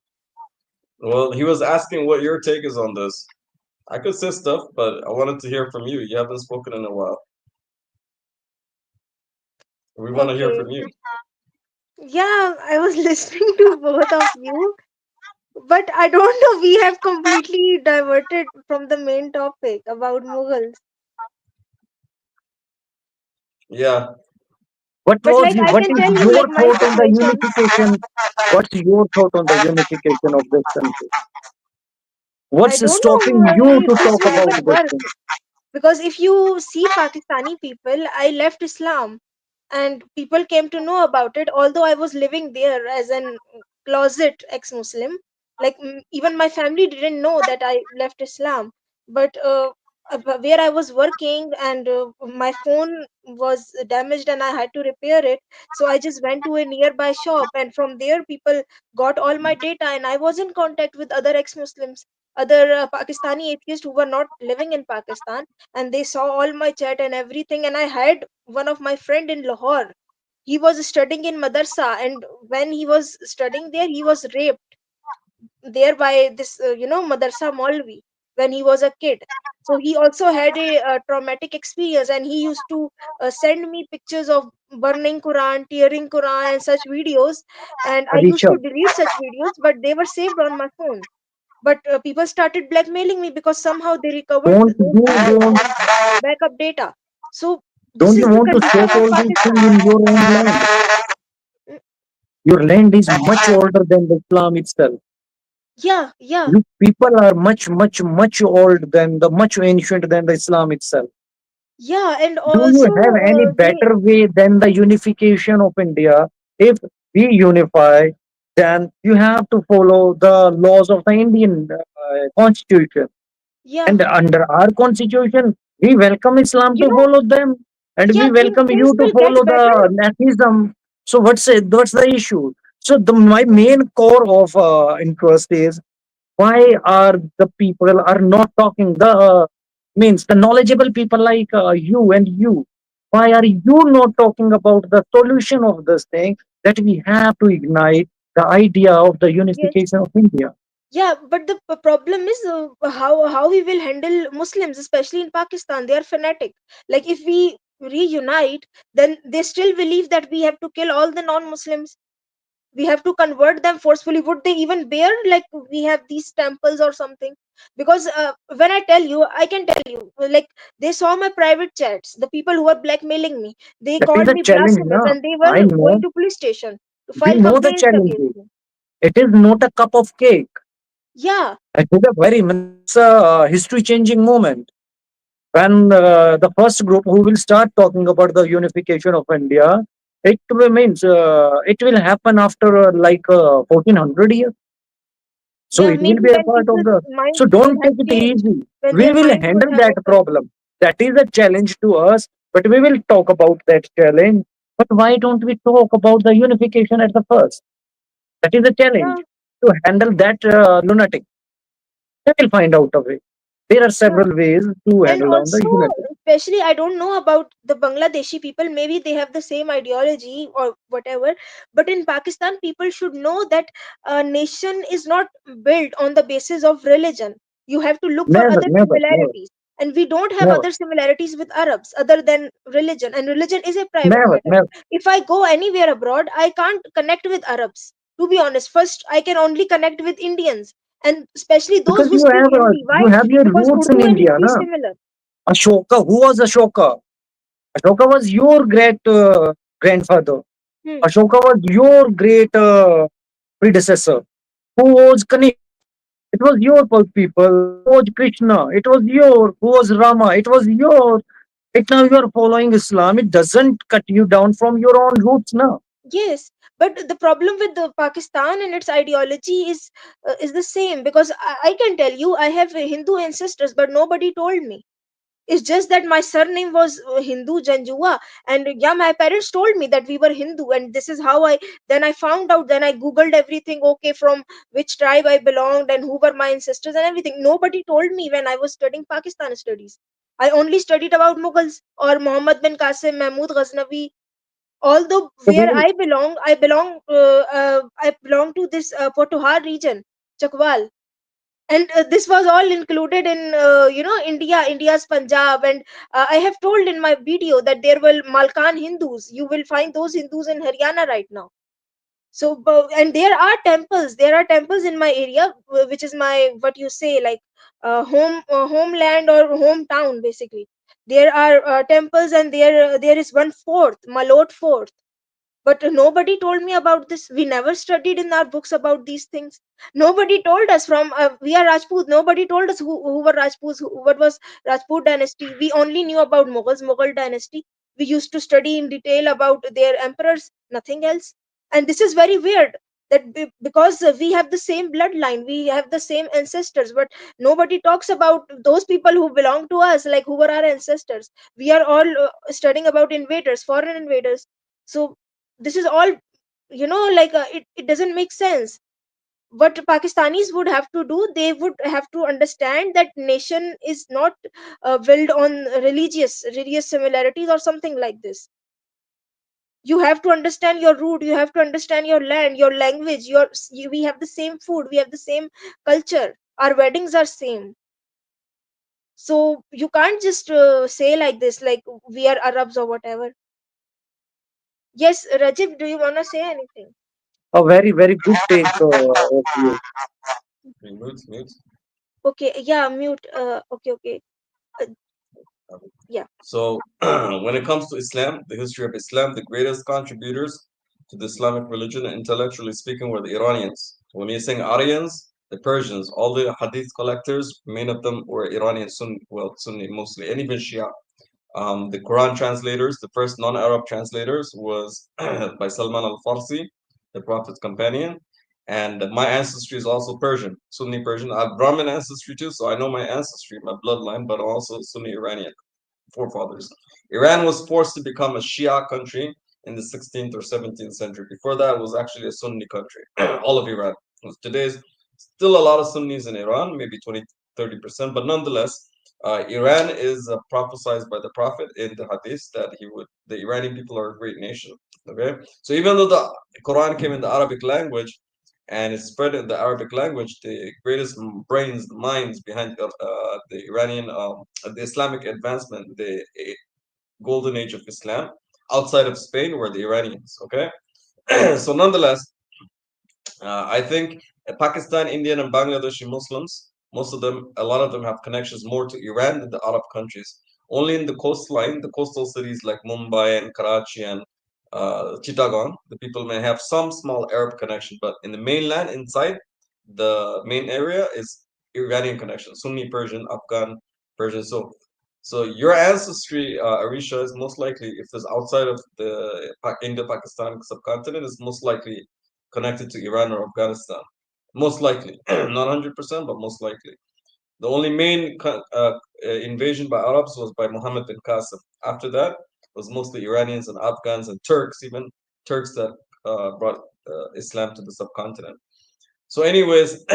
Well, he was asking what your take is on this. I could say stuff, but I wanted to hear from you. You haven't spoken in a while. We want to hear Okay. from you. Yeah, I was listening to both of you, but I don't know. We have completely diverted from the main topic about Mughals. Yeah. But like I What can is tell you, your like my thought on the situation. unification? What's your thought on the unification of this country? I What's don't stopping know you if to this talk about will this work. thing? Because if you see Pakistani people, I left Islam and people came to know about it, although I was living there as an closet ex-Muslim. Like even my family didn't know that I left Islam. But where I was working and my phone was damaged and I had to repair it. So I just went to a nearby shop and from there people got all my data and I was in contact with other ex-Muslims, other Pakistani atheists who were not living in Pakistan, and they saw all my chat and everything. And I had one of my friend in Lahore. He was studying in madrasa, and when he was studying there, he was raped there by this madrasa Maulvi when he was a kid. So he also had a traumatic experience, and he used to send me pictures of burning Quran, tearing Quran, and such videos. And I used Arisha, to delete such videos, but they were saved on my phone. But people started blackmailing me because somehow they recovered don't those you want backup data. So this don't you is the want to condition stop of all these things Pakistan. in your own land? Mm, Your land is much older than the Islam itself. yeah, yeah, You people are much, much, much old than the much ancient than the Islam itself. yeah, and Do you also have any they, better way than the unification of India? If we unify, then you have to follow the laws of the Indian constitution. yeah, And under our constitution, we welcome Islam you to know, follow them, and yeah, we welcome things you to will get follow better. the Nazism. So what's it? What's the issue? So my main core of interest is why are the people are not talking? The means the knowledgeable people like you and you. Why are you not talking about the solution of this thing that we have to ignite the idea of the Yes, unification of India? yeah, but the problem is how we will handle Muslims, especially in Pakistan. They are fanatic. Like if we reunite, then they still believe that we have to kill all the non-Muslims. We have to convert them forcefully. Would they even bear like we have these temples or something? Because when I tell you, I can tell you, like they saw my private chats, the people who were blackmailing me, they That is called a me challenge, blasphemous na? and they I were going know. to police station to We file know the complaints challenges. against me. It is not a cup of cake. Yeah, It is a very it's a history-changing moment when the first group who will start talking about the unification of India Means it will happen after 1400 years. So Yeah, it will maybe be a when part of people's the. mind So would don't have take it changed, easy. when We their will mind would handle have that opened. problem. That is a challenge to us, but we will talk about that challenge. But why don't we talk about the unification at the first? That is a Yeah, challenge to handle that lunatic. We will find out a way. There are yeah. several ways to And handle on the also, unity. especially, I don't know about the Bangladeshi people. Maybe they have the same ideology or whatever. But in Pakistan, people should know that a nation is not built on the basis of religion. You have to look for Never, other never, never, similarities. And we don't have never, other similarities with Arabs other than religion. And religion is a private never, matter. never. If I go anywhere abroad, I can't connect with Arabs. To be honest, first, I can only connect with Indians. And especially those Because who speak Hindi. you Why? have your Because roots in Urdu and India, Hindi is na? similar. Ashoka, who was Ashoka? Ashoka was your great grandfather. Hmm. Ashoka was your great predecessor. Who was Kanishka? It was your people. Who was Krishna? It was your. Who was Rama? It was your. Right now you are following Islam. It doesn't cut you down from your own roots, na? Yes, but the problem with the Pakistan and its ideology is the same, because I can tell you I have Hindu ancestors, but nobody told me. It's just that my surname was Hindu Janjua, and yeah, my parents told me that we were Hindu, and this is how I. Then I found out. Then I googled everything. Okay, from which tribe I belonged and who were my ancestors and everything. Nobody told me when I was studying Pakistan studies. I only studied about Mughals or Muhammad bin Qasim, Mahmud Ghaznavi. Although So we where will, I belong to this Potohar region, Chakwal. And this was all included in India's Punjab. And I have told in my video that there were Malkan Hindus. You will find those Hindus in Haryana right now. So and there are temples in my area, which is my, what you say, like homeland or hometown basically. There are temples, and there is one fort, Malot Fort. But nobody told me about this. We never studied in our books about these things. Nobody told us. From we are Rajput, nobody told us who were Rajputs, what was Rajput dynasty. We only knew about Mughal dynasty. We used to study in detail about their emperors, nothing else. And this is very weird, that because we have the same bloodline, we have the same ancestors, but nobody talks about those people who belong to us, like who were our ancestors. We are all studying about invaders, foreign invaders. So this is all, like it doesn't make sense. What Pakistanis would have to do, they would have to understand that nation is not built on religious similarities or something like this. You have to understand your root, you have to understand your land, your language, we have the same food, we have the same culture, our weddings are same. So you can't just say like this, like we are Arabs or whatever. Yes, Rajib, do you want to say anything? a very, very good take of you. Mute, mute. Okay, yeah, mute. Okay, okay. Uh, yeah. So, when it comes to Islam, the history of Islam, the greatest contributors to the Islamic religion, intellectually speaking, were the Iranians. When you're saying Aryans, the Persians, all the hadith collectors, many of them were Iranian Sunni, well, Sunni mostly, and even Shia. The Quran translators, the first non-Arab translators, was by Salman al-Farsi, the Prophet's companion. And my ancestry is also Persian, Sunni Persian. I have Brahmin ancestry too, so I know my ancestry, my bloodline, but also Sunni Iranian forefathers. Iran was forced to become a Shia country in the 16th or 17th century. Before that, it was actually a Sunni country. All of Iran. Today's still a lot of Sunnis in Iran, maybe 20, 30%, but nonetheless, Iran is prophesied by the Prophet in the Hadith that the Iranian people are a great nation. Okay, so even though the Quran came in the Arabic language, and it's spread in the Arabic language, the greatest brains, minds behind the Iranian, the Islamic advancement, the golden age of Islam, outside of Spain, were the Iranians. Okay, so nonetheless, I think Pakistan, Indian, and Bangladeshi Muslims, most of them, a lot of them have connections more to Iran than the Arab countries. Only in the coastline, the coastal cities like Mumbai and Karachi and Chittagong, the people may have some small Arab connection, but in the mainland, inside the main area, is Iranian connection, Sunni Persian, Afghan Persian. So So your ancestry, Arisha, is most likely, if it's outside of the Indo-Pakistan subcontinent, is most likely connected to Iran or Afghanistan. Most likely, not 100%, but most likely. The only main invasion by Arabs was by Muhammad bin Qasim. After that, it was mostly Iranians and Afghans and Turks, even Turks that brought Islam to the subcontinent. So, anyways,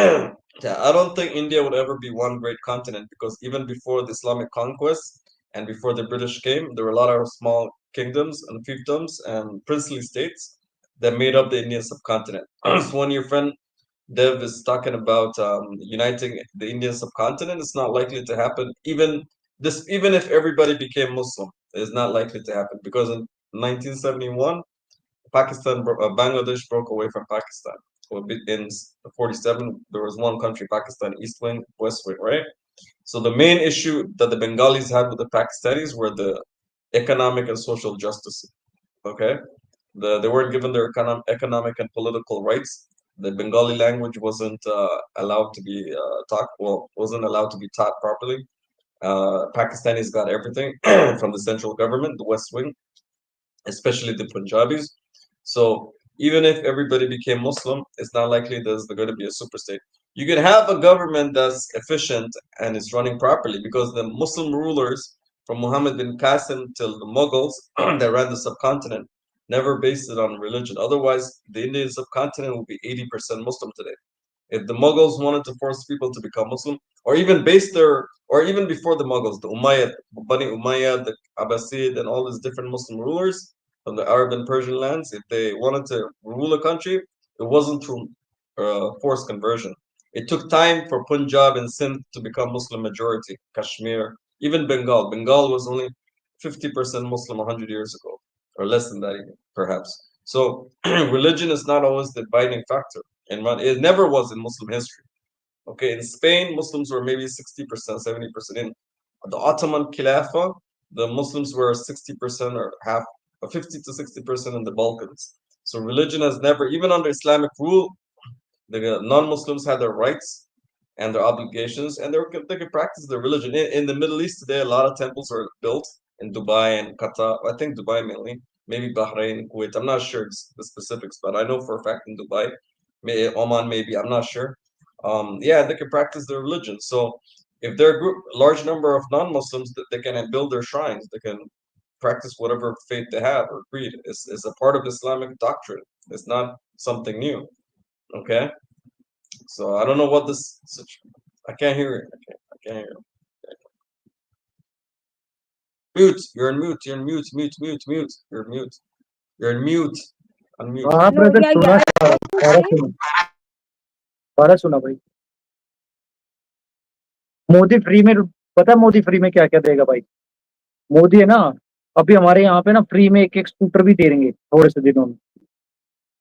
yeah, I don't think India would ever be one great continent because even before the Islamic conquest and before the British came, there were a lot of small kingdoms and fiefdoms and princely states that made up the Indian subcontinent. So when your friend Dev is talking about uniting the Indian subcontinent, it's not likely to happen. Even if everybody became Muslim, it's not likely to happen because in 1971 Bangladesh broke away from Pakistan. Well, in 47, there was one country, Pakistan, East Wing, West Wing, right? So the main issue that the Bengalis had with the Pakistanis were the economic and social justice. Okay, they weren't given their economic and political rights. The Bengali language wasn't allowed to be taught. Well, wasn't allowed to be taught properly. Pakistanis got everything from the central government, the West Wing, especially the Punjabis. So even if everybody became Muslim, it's not likely there's going to be a super state. You can have a government that's efficient and is running properly because the Muslim rulers from Muhammad bin Qasim till the Mughals that ran the subcontinent never based it on religion. Otherwise, the Indian subcontinent will be 80% Muslim today. If the Mughals wanted to force people to become Muslim, or even or even before the Mughals, the Umayyad, Bani Umayyad, the Abbasid, and all these different Muslim rulers from the Arab and Persian lands, if they wanted to rule a country, it wasn't through forced conversion. It took time for Punjab and Sindh to become Muslim majority, Kashmir, even Bengal. Bengal was only 50% Muslim 100 years ago, or less than that even, perhaps. So religion is not always the binding factor. And it never was in Muslim history. Okay, in Spain, Muslims were maybe 60%, 70%. In the Ottoman Khilafah, the Muslims were 60% or half, 50 to 60% in the Balkans. So religion has never, even under Islamic rule, the non-Muslims had their rights and their obligations, and they could practice their religion. In the Middle East today, a lot of temples are built in Dubai and Qatar. I think Dubai mainly, maybe Bahrain, Kuwait. I'm not sure the specifics, but I know for a fact in Dubai, Oman, maybe I'm not sure. Yeah, they can practice their religion. So if they're a large number of non-Muslims, that they can build their shrines, they can practice whatever faith they have or creed. It's a part of Islamic doctrine. It's not something new. Okay. So I don't know what this. I can't hear it. I can't hear it. Mute. You're in mute. You're in mute. Mute. Mute. Mute. You're mute. You're in mute. Unmute. हाँ Hello, brother, yeah, सुना yeah. I want to सारा say, सुना, सारा सुना भाई। Modi free में, पता है मोदी फ्री में क्या क्या देगा भाई? मोदी है ना, अभी हमारे यहाँ पे ना फ्री में एक स्कूटर भी दे देंगे थोड़े से दिनों में।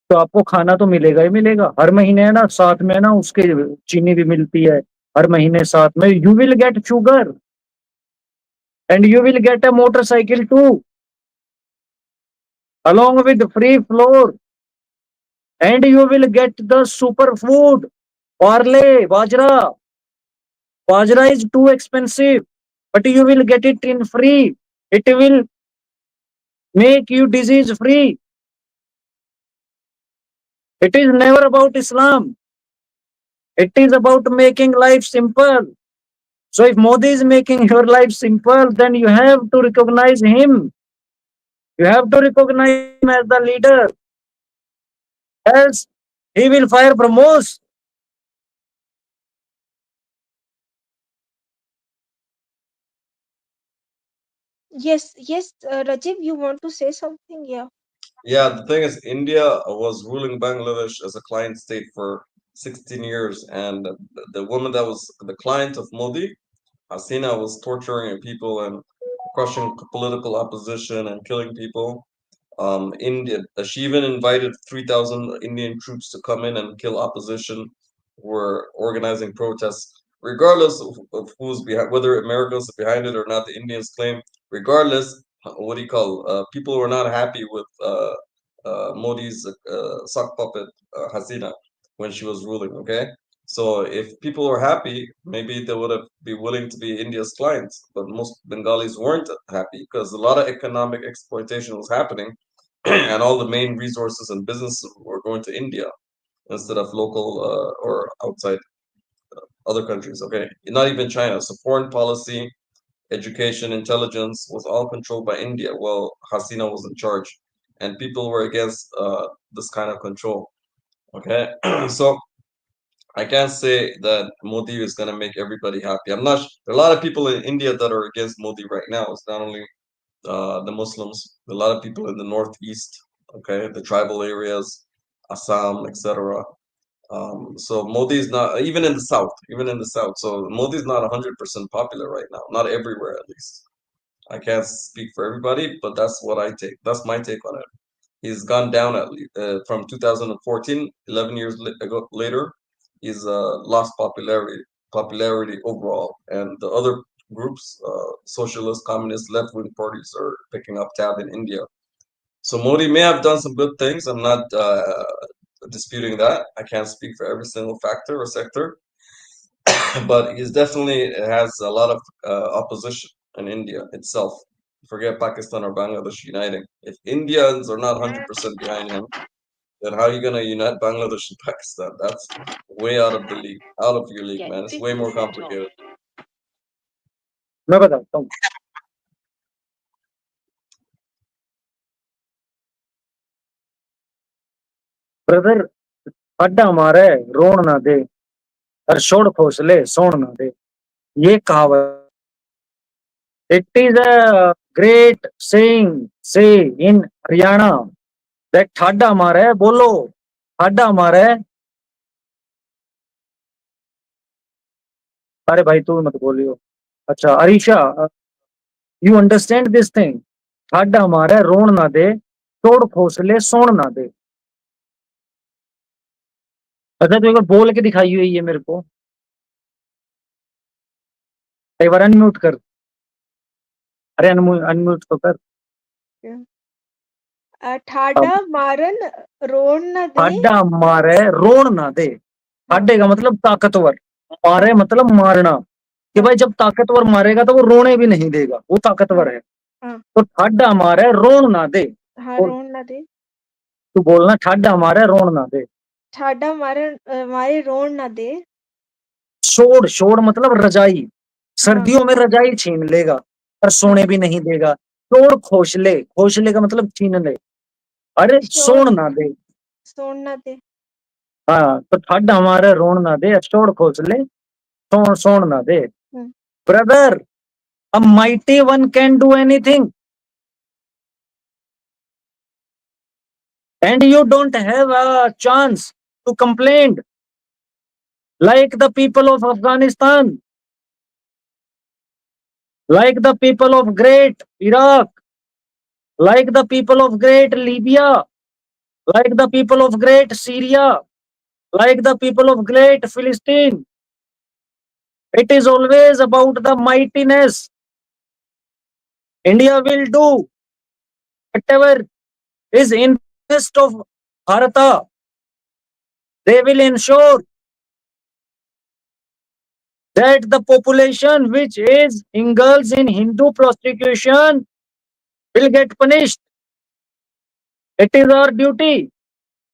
तो आपको खाना तो मिलेगा ही मिलेगा, हर महीने है ना, साथ में ना उसके चीनी भी मिलती है, हर महीने साथ में you will get sugar and you will get a motorcycle too along with free floor, and you will get the super food barley bajra. Bajra is too expensive, but you will get it in free. It will make you disease free. It is never about Islam. It is about making life simple. So if Modi is making your life simple, then you have to recognize him. You have to recognize him as the leader. Else he will fire from most. yes, yes, Rajiv, you want to say something? Yeah. Yeah, the thing is, India was ruling Bangladesh as a client state for 16 years, and the woman that was the client of Modi, Hasina, was torturing people and crushing political opposition and killing people. India, she even invited 3,000 Indian troops to come in and kill opposition who were organizing protests, regardless of who's behind, whether America's behind it or not. The Indians claim, regardless, what do you call? People were not happy with Modi's sock puppet Hasina when she was ruling. Okay, So if people were happy, maybe they would have be willing to be India's clients. But most Bengalis weren't happy because a lot of economic exploitation was happening, and all the main resources and businesses were going to India instead of local or outside other countries. Okay, not even China. So foreign policy, education, intelligence was all controlled by India. Well, Hasina was in charge, and people were against this kind of control. Okay, so I can't say that Modi is gonna make everybody happy. I'm not. There are a lot of people in India that are against Modi right now. It's not only the Muslims. A lot of people in the northeast. Okay, the tribal areas, Assam, etc. So Modi is not even in the south. Even in the south. So Modi is not 100% popular right now. Not everywhere, at least. I can't speak for everybody, but that's what I take. That's my take on it. He's gone down at from 2014, 11 years later. He's lost popularity overall, and the other groups, socialist, communist, left-wing parties, are picking up tab in India. So Modi may have done some good things. I'm not disputing that. I can't speak for every single factor or sector, but he's definitely has a lot of opposition in India itself. Forget Pakistan or Bangladesh uniting. If Indians are not 100% behind him, then how are you gonna unite Bangladesh and Pakistan? That's way out of the league, out of your league, man. It's way more complicated. मैं बताता हूँ brother, अड्डा मारे रोन ना दे और छोड़ खोसले सोन ना दे, ये कहावत. It is a great saying, say in Haryana, that ठाडा मारे बोलो, ठाडा मारे. अरे भाई तू मत बोलियो. अच्छा Arisha, you understand this thing? ठाडा मारे रोन ना दे, छोड़ खोसले सोन ना दे. अच्छा तो एक बार बोल के दिखाई हुई है मेरे को. एक बार अनम्यूट कर. अरे अनम्यूट तो कर. ठाडा मारन रोन न दे. ठाडा मारे रोन ना दे. ठाडे का मतलब ताकतवर, मारे मतलब मारना. कि भाई जब ताकतवर मारेगा तो वो रोने भी नहीं देगा, वो ताकतवर है. तो ठाडा मारे रोन ना दे. हाँ, रोन ना दे. तू बोलना ठाडा मारे रोन ना दे. ठाडा मारे मारे रोन ना दे. शोर, शोर मतलब रजाई. सर्दियों में रजाई छीन लेगा पर सोने भी नहीं देगा. शोर खोसले, खोसले का मतलब छीन ले. अरे सोन ना दे. सोन ना दे. हाँ, तो ठाडा हमारे रोन ना दे, शोर खोसले सोन सोन ना दे. Brother, a mighty one can do anything, and you don't have a chance to complain like the people of Afghanistan, like the people of great Iraq, like the people of great Libya, like the people of great Syria, like the people of great Philistine. It is always about the mightiness. India will do whatever is in the best of Bharata. They will ensure that the population which is engulfed in Hindu prostitution will get punished. It is our duty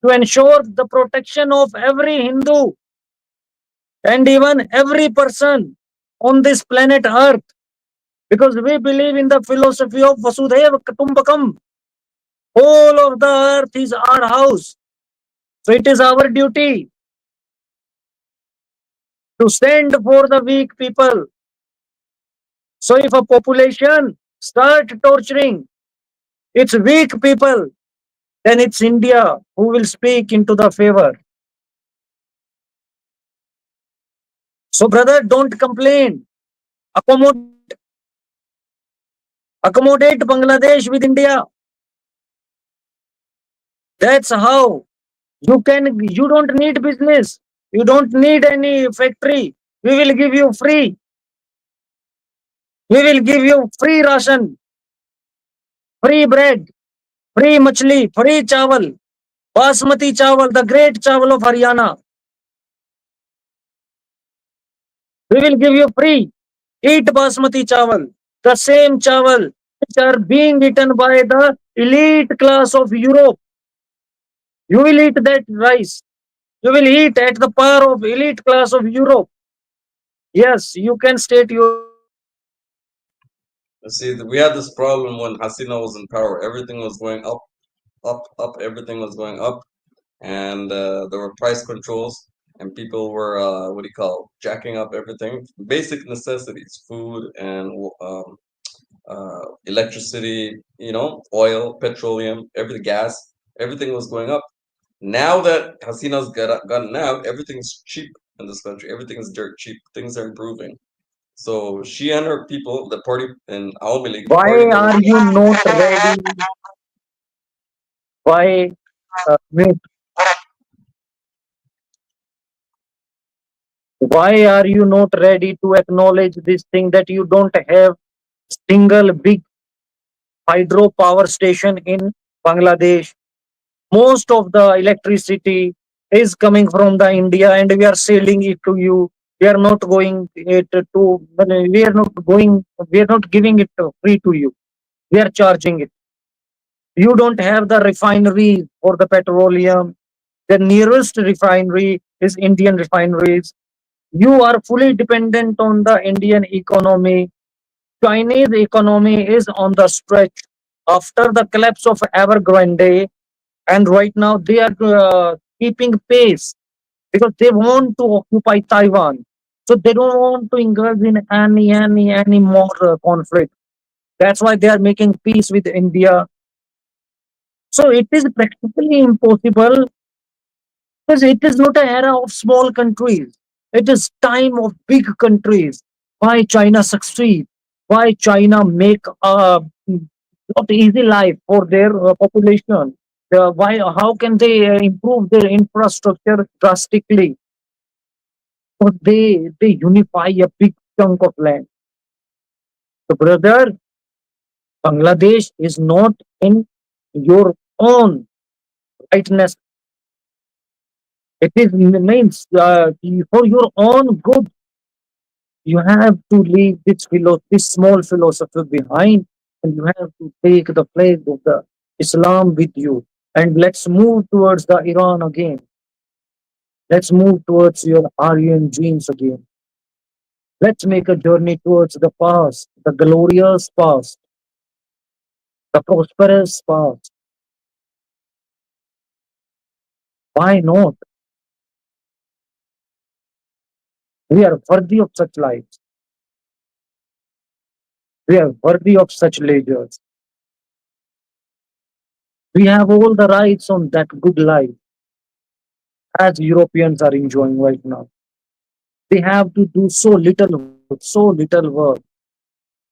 to ensure the protection of every Hindu and even every person on this planet Earth, because we believe in the philosophy of Vasudhaiva Kutumbakam. Whole of the earth is our house. So it is our duty to stand for the weak people. So if a population start torturing its weak people, then it's India who will speak into the favor. So brother, don't complain. Accommodate, accommodate Bangladesh with India. That's how you don't need business. You don't need any factory. We will give you free. We will give you free ration, free bread, free machli, free chawal, basmati chawal, the great chawal of Haryana. We will give you free. Eat basmati chawal, the same chawal which are being eaten by the elite class of Europe. You will eat that rice. You will eat at the par of elite class of Europe. Yes, you can state your opinion. See, we had this problem when Hasina was in power. Everything was going up, up, up. Everything was going up, and there were price controls, and people were what do you call jacking up everything, basic necessities, food and electricity, oil, petroleum, everything, gas, everything was going up. Now that Hasina's gotten out, everything's cheap in this country. Everything is dirt cheap. Things are improving. So she and her people, the party in Awami League, the Why party that are was you not ready? Why, mute? Why are you not ready to acknowledge this thing that you don't have single big hydro power station in Bangladesh? Most of the electricity is coming from the India, and we are selling it to you. We are not going it to. We are not going. We are not giving it free to you. We are charging it. You don't have the refinery for the petroleum. The nearest refinery is Indian refineries. You are fully dependent on the Indian economy. Chinese economy is on the stretch after the collapse of Evergrande, and right now they are keeping pace because they want to occupy Taiwan. So they don't want to engage in any more conflict. That's why they are making peace with India. So it is practically impossible because it is not an era of small countries. It is time of big countries. Why China succeed? Why China make a not easy life for their population? Why? How can they improve their infrastructure drastically? So they unify a big chunk of land. So brother, Bangladesh is not in your own rightness. It is means for your own good. You have to leave this small philosophy behind, and you have to take the flag of the Islam with you. And let's move towards the Iran again. Let's move towards your Aryan genes again. Let's make a journey towards the past, the glorious past, the prosperous past. Why not? We are worthy of such lives. We are worthy of such leisures. We have all the rights on that good life as Europeans are enjoying right now. They have to do so little work,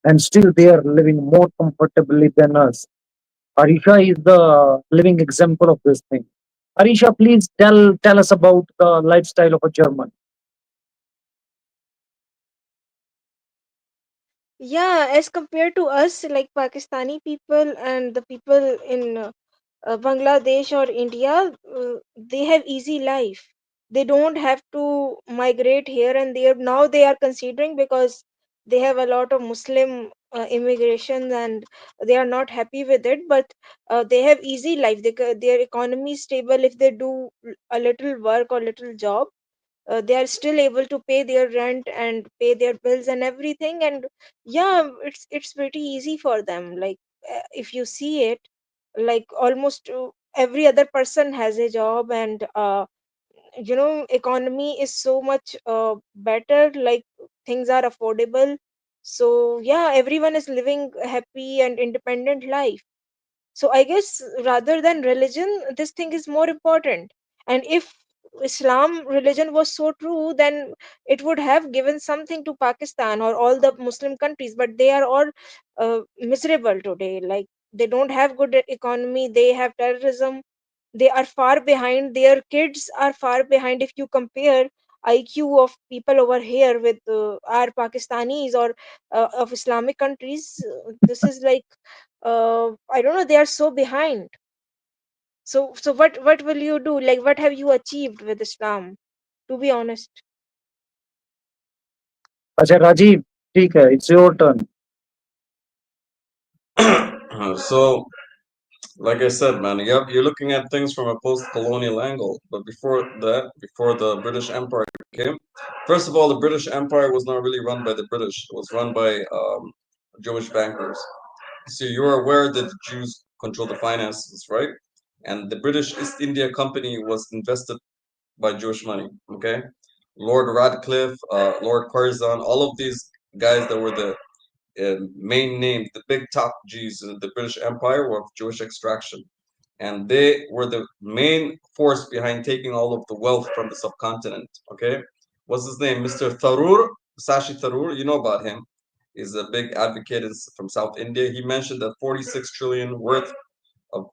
and still they are living more comfortably than us. Arisha is the living example of this thing. Arisha, please tell us about the lifestyle of a German. Yeah, as compared to us, like Pakistani people and the people in Bangladesh or India, they have easy life. They don't have to migrate here and there. Now they are considering because they have a lot of Muslim immigration and they are not happy with it. But they have easy life. Their economy is stable if they do a little work or little job. They are still able to pay their rent and pay their bills and everything. And yeah, it's pretty easy for them. Like if you see it, like almost every other person has a job, and economy is so much better, like things are affordable. So yeah, everyone is living a happy and independent life. So I guess rather than religion, this thing is more important. And if Islam religion was so true, then it would have given something to Pakistan or all the Muslim countries, but they are all miserable today. Like they don't have good economy, they have terrorism, they are far behind, their kids are far behind. If you compare IQ of people over here with our Pakistanis or of Islamic countries, this is like I don't know, they are so behind. So what will you do? Like what have you achieved with Islam, to be honest? अच्छा राजीव, ठीक है, it's your turn. So, like I said, man, you're looking at things from a post-colonial angle. But before that, before the British Empire came, first of all, the British Empire was not really run by the British. It was run by Jewish bankers. So you're aware that the Jews control the finances, right? And the British East India Company was invested by Jewish money. Okay, Lord Radcliffe, Lord Curzon, all of these guys that were the main names, the big top G's in the British Empire were of Jewish extraction. And they were the main force behind taking all of the wealth from the subcontinent. Okay, what's his name? Mr. Tharoor, Sashi Tharoor. You know about him. He's a big advocate from South India. He mentioned that 46 trillion worth of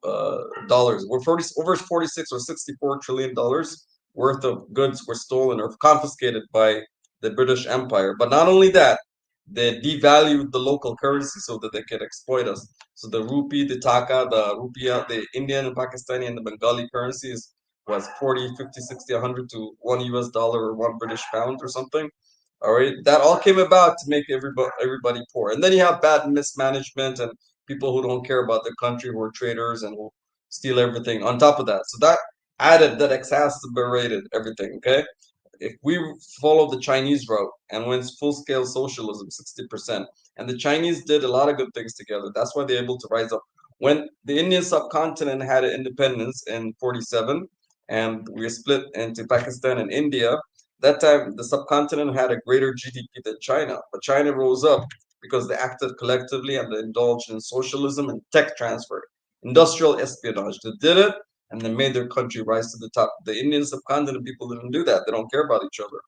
dollars, or over 46 or 64 trillion dollars worth of goods were stolen or confiscated by the British Empire. But not only that, they devalued the local currency so that they could exploit us. So the rupee, the taka, the rupiah, the Indian and Pakistani and the Bengali currencies was 40, 50, 60, 100 to $1 or £1 or something. All right, that all came about to make everybody poor. And then you have bad mismanagement and people who don't care about their country, who are traitors and will steal everything on top of that. So that added, that exacerbated everything. Okay, if we follow the Chinese route and went full scale socialism, 60%, and the Chinese did a lot of good things together. That's why they're able to rise up. When the Indian subcontinent had independence in 47, and we were split into Pakistan and India, that time the subcontinent had a greater GDP than China. But China rose up because they acted collectively and they indulged in socialism and tech transfer, industrial espionage. They did it and they made their country rise to the top. The Indian subcontinent people didn't do that. They don't care about each other.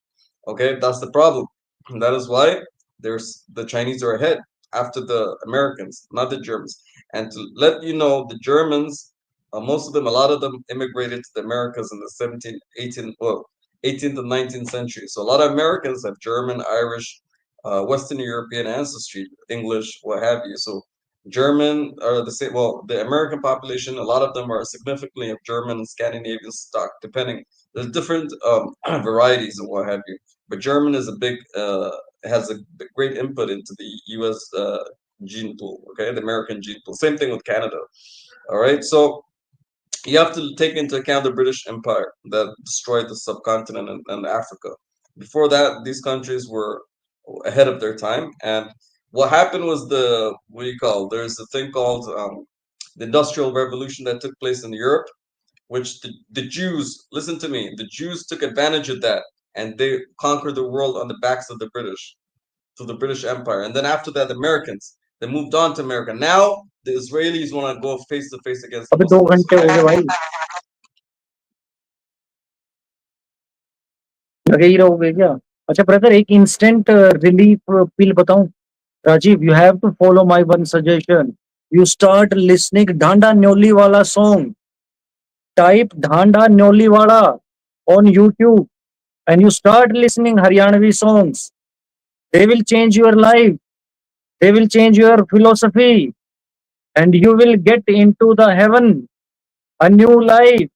Okay, that's the problem. And that is why there's the Chinese are ahead after the Americans, not the Germans. And to let you know, the Germans, most of them, a lot of them immigrated to the Americas in the 17th, 18th, well, 18th and 19th century. So a lot of Americans have German, Irish, Western European ancestry, English, what have you. So German are the same. Well, the American population, a lot of them are significantly of German and Scandinavian stock, depending. There's different varieties and what have you. But German is a big, has a great input into the U.S. Gene pool. Okay, the American gene pool. Same thing with Canada. All right, so you have to take into account the British Empire that destroyed the subcontinent and Africa. Before that, these countries were ahead of their time. And what happened was what do you call? There's a thing called the Industrial Revolution that took place in Europe, which the Jews, listen to me, the Jews took advantage of that and they conquered the world on the backs of the British, to the British Empire. And then after that, the Americans, they moved on to America. Now the Israelis want to go face to face against the अबे 2 Muslims. घंटे हो Okay? गए भाई, लगे ही रहोगे क्या? अच्छा brother, एक इंस्टेंट रिलीफ पिल बताऊं? Rajiv, you have to follow my one suggestion. You start listening Dhanda Nyoli wala song. Type Dhanda Nyoli wala on YouTube and you start listening Haryanavi songs. They will change your life. They will change your philosophy and you will get into the heaven, a new life,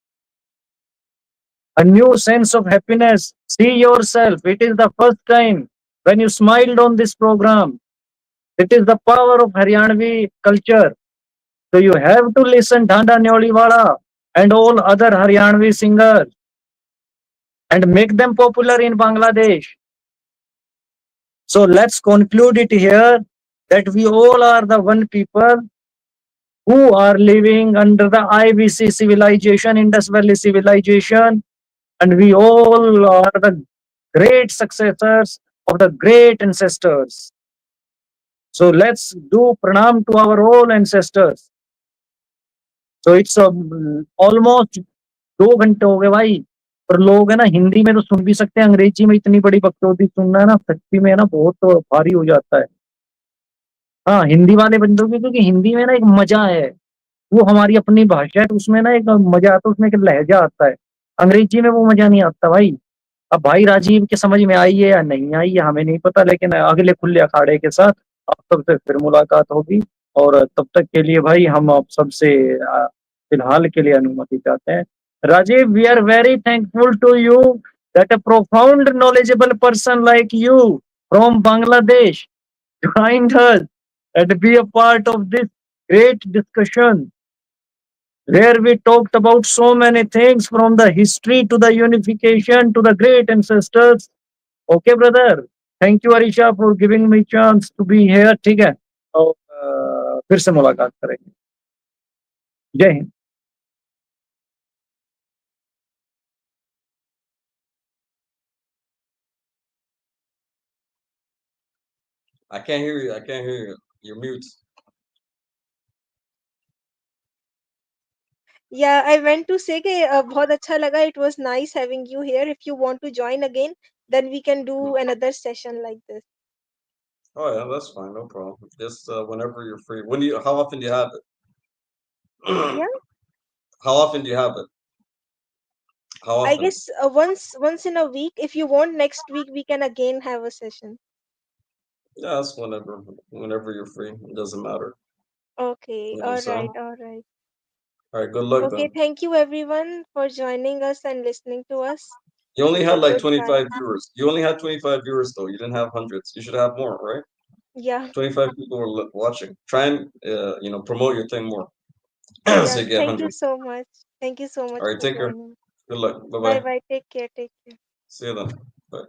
a new sense of happiness. See yourself. It is the first time when you smiled on this program. It is the power of Haryanavi culture. So you have to listen Dhanda Nyoliwala and all other Haryanavi singers and make them popular in Bangladesh. So let's conclude it here that we all are the one people who are living under the IBC civilization, Indus Valley civilization, and we all are the great successors of the great ancestors. So let's do pranam to our all ancestors. So it's almost 2 घंटे हो गए भाई, पर लोग है ना हिंदी में तो सुन भी सकते हैं, अंग्रेजी में इतनी बड़ी बकचोदी सुनना है ना सच्ची में है ना बहुत भारी हो जाता है। हाँ, हिंदी वाले बंदों की, क्योंकि हिंदी में ना एक मजा है, वो हमारी अपनी भाषा है तो उसमें ना एक मजा आता है, उसमें एक लहजा आता है। अंग्रेजी में वो मजा नहीं आता भाई। अब भाई राजीव के समझ में आई है या नहीं आई है हमें नहीं पता, लेकिन अगले खुले अखाड़े के साथ आप सबसे फिर मुलाकात होगी और तब तक के लिए भाई हम आप सबसे फिलहाल के लिए अनुमति चाहते हैं। Rajeev, we are very thankful to you that a profound knowledgeable person like you from Bangladesh joined us and be a part of this great discussion where we talked about so many things from the history to the unification to the great ancestors. Okay, brother. Thank you, Arisha, for giving me chance to be here. ठीक है और फिर से मुलाकात करेंगे जय Hind I can't hear you. I can't hear you. You're mute. Yeah, I went to say कि बहुत अच्छा लगा. It was nice having you here. If you want to join again, then we can do another session like this. Oh yeah, that's fine. No problem. Just whenever you're free. When do you? How often do you have it? Yeah, How often do you have it? How I often? guess once in a week. If you want, next week we can again have a session. Yeah, that's whenever. Whenever you're free. It doesn't matter. Okay, You know what I'm all saying? right, all right. All right. Good luck Okay, then. thank you everyone for joining us and listening to us. You only had like Goodbye. 25 viewers. You only had 25 viewers though. You didn't have hundreds. You should have more, right? Yeah, 25 people were watching. Try and promote your thing more so yeah. you get Thank you hundreds. so much. Thank you so much All right. for Take care. joining. Good luck. Bye Bye bye. bye. Take care. Take care. See you then. Bye.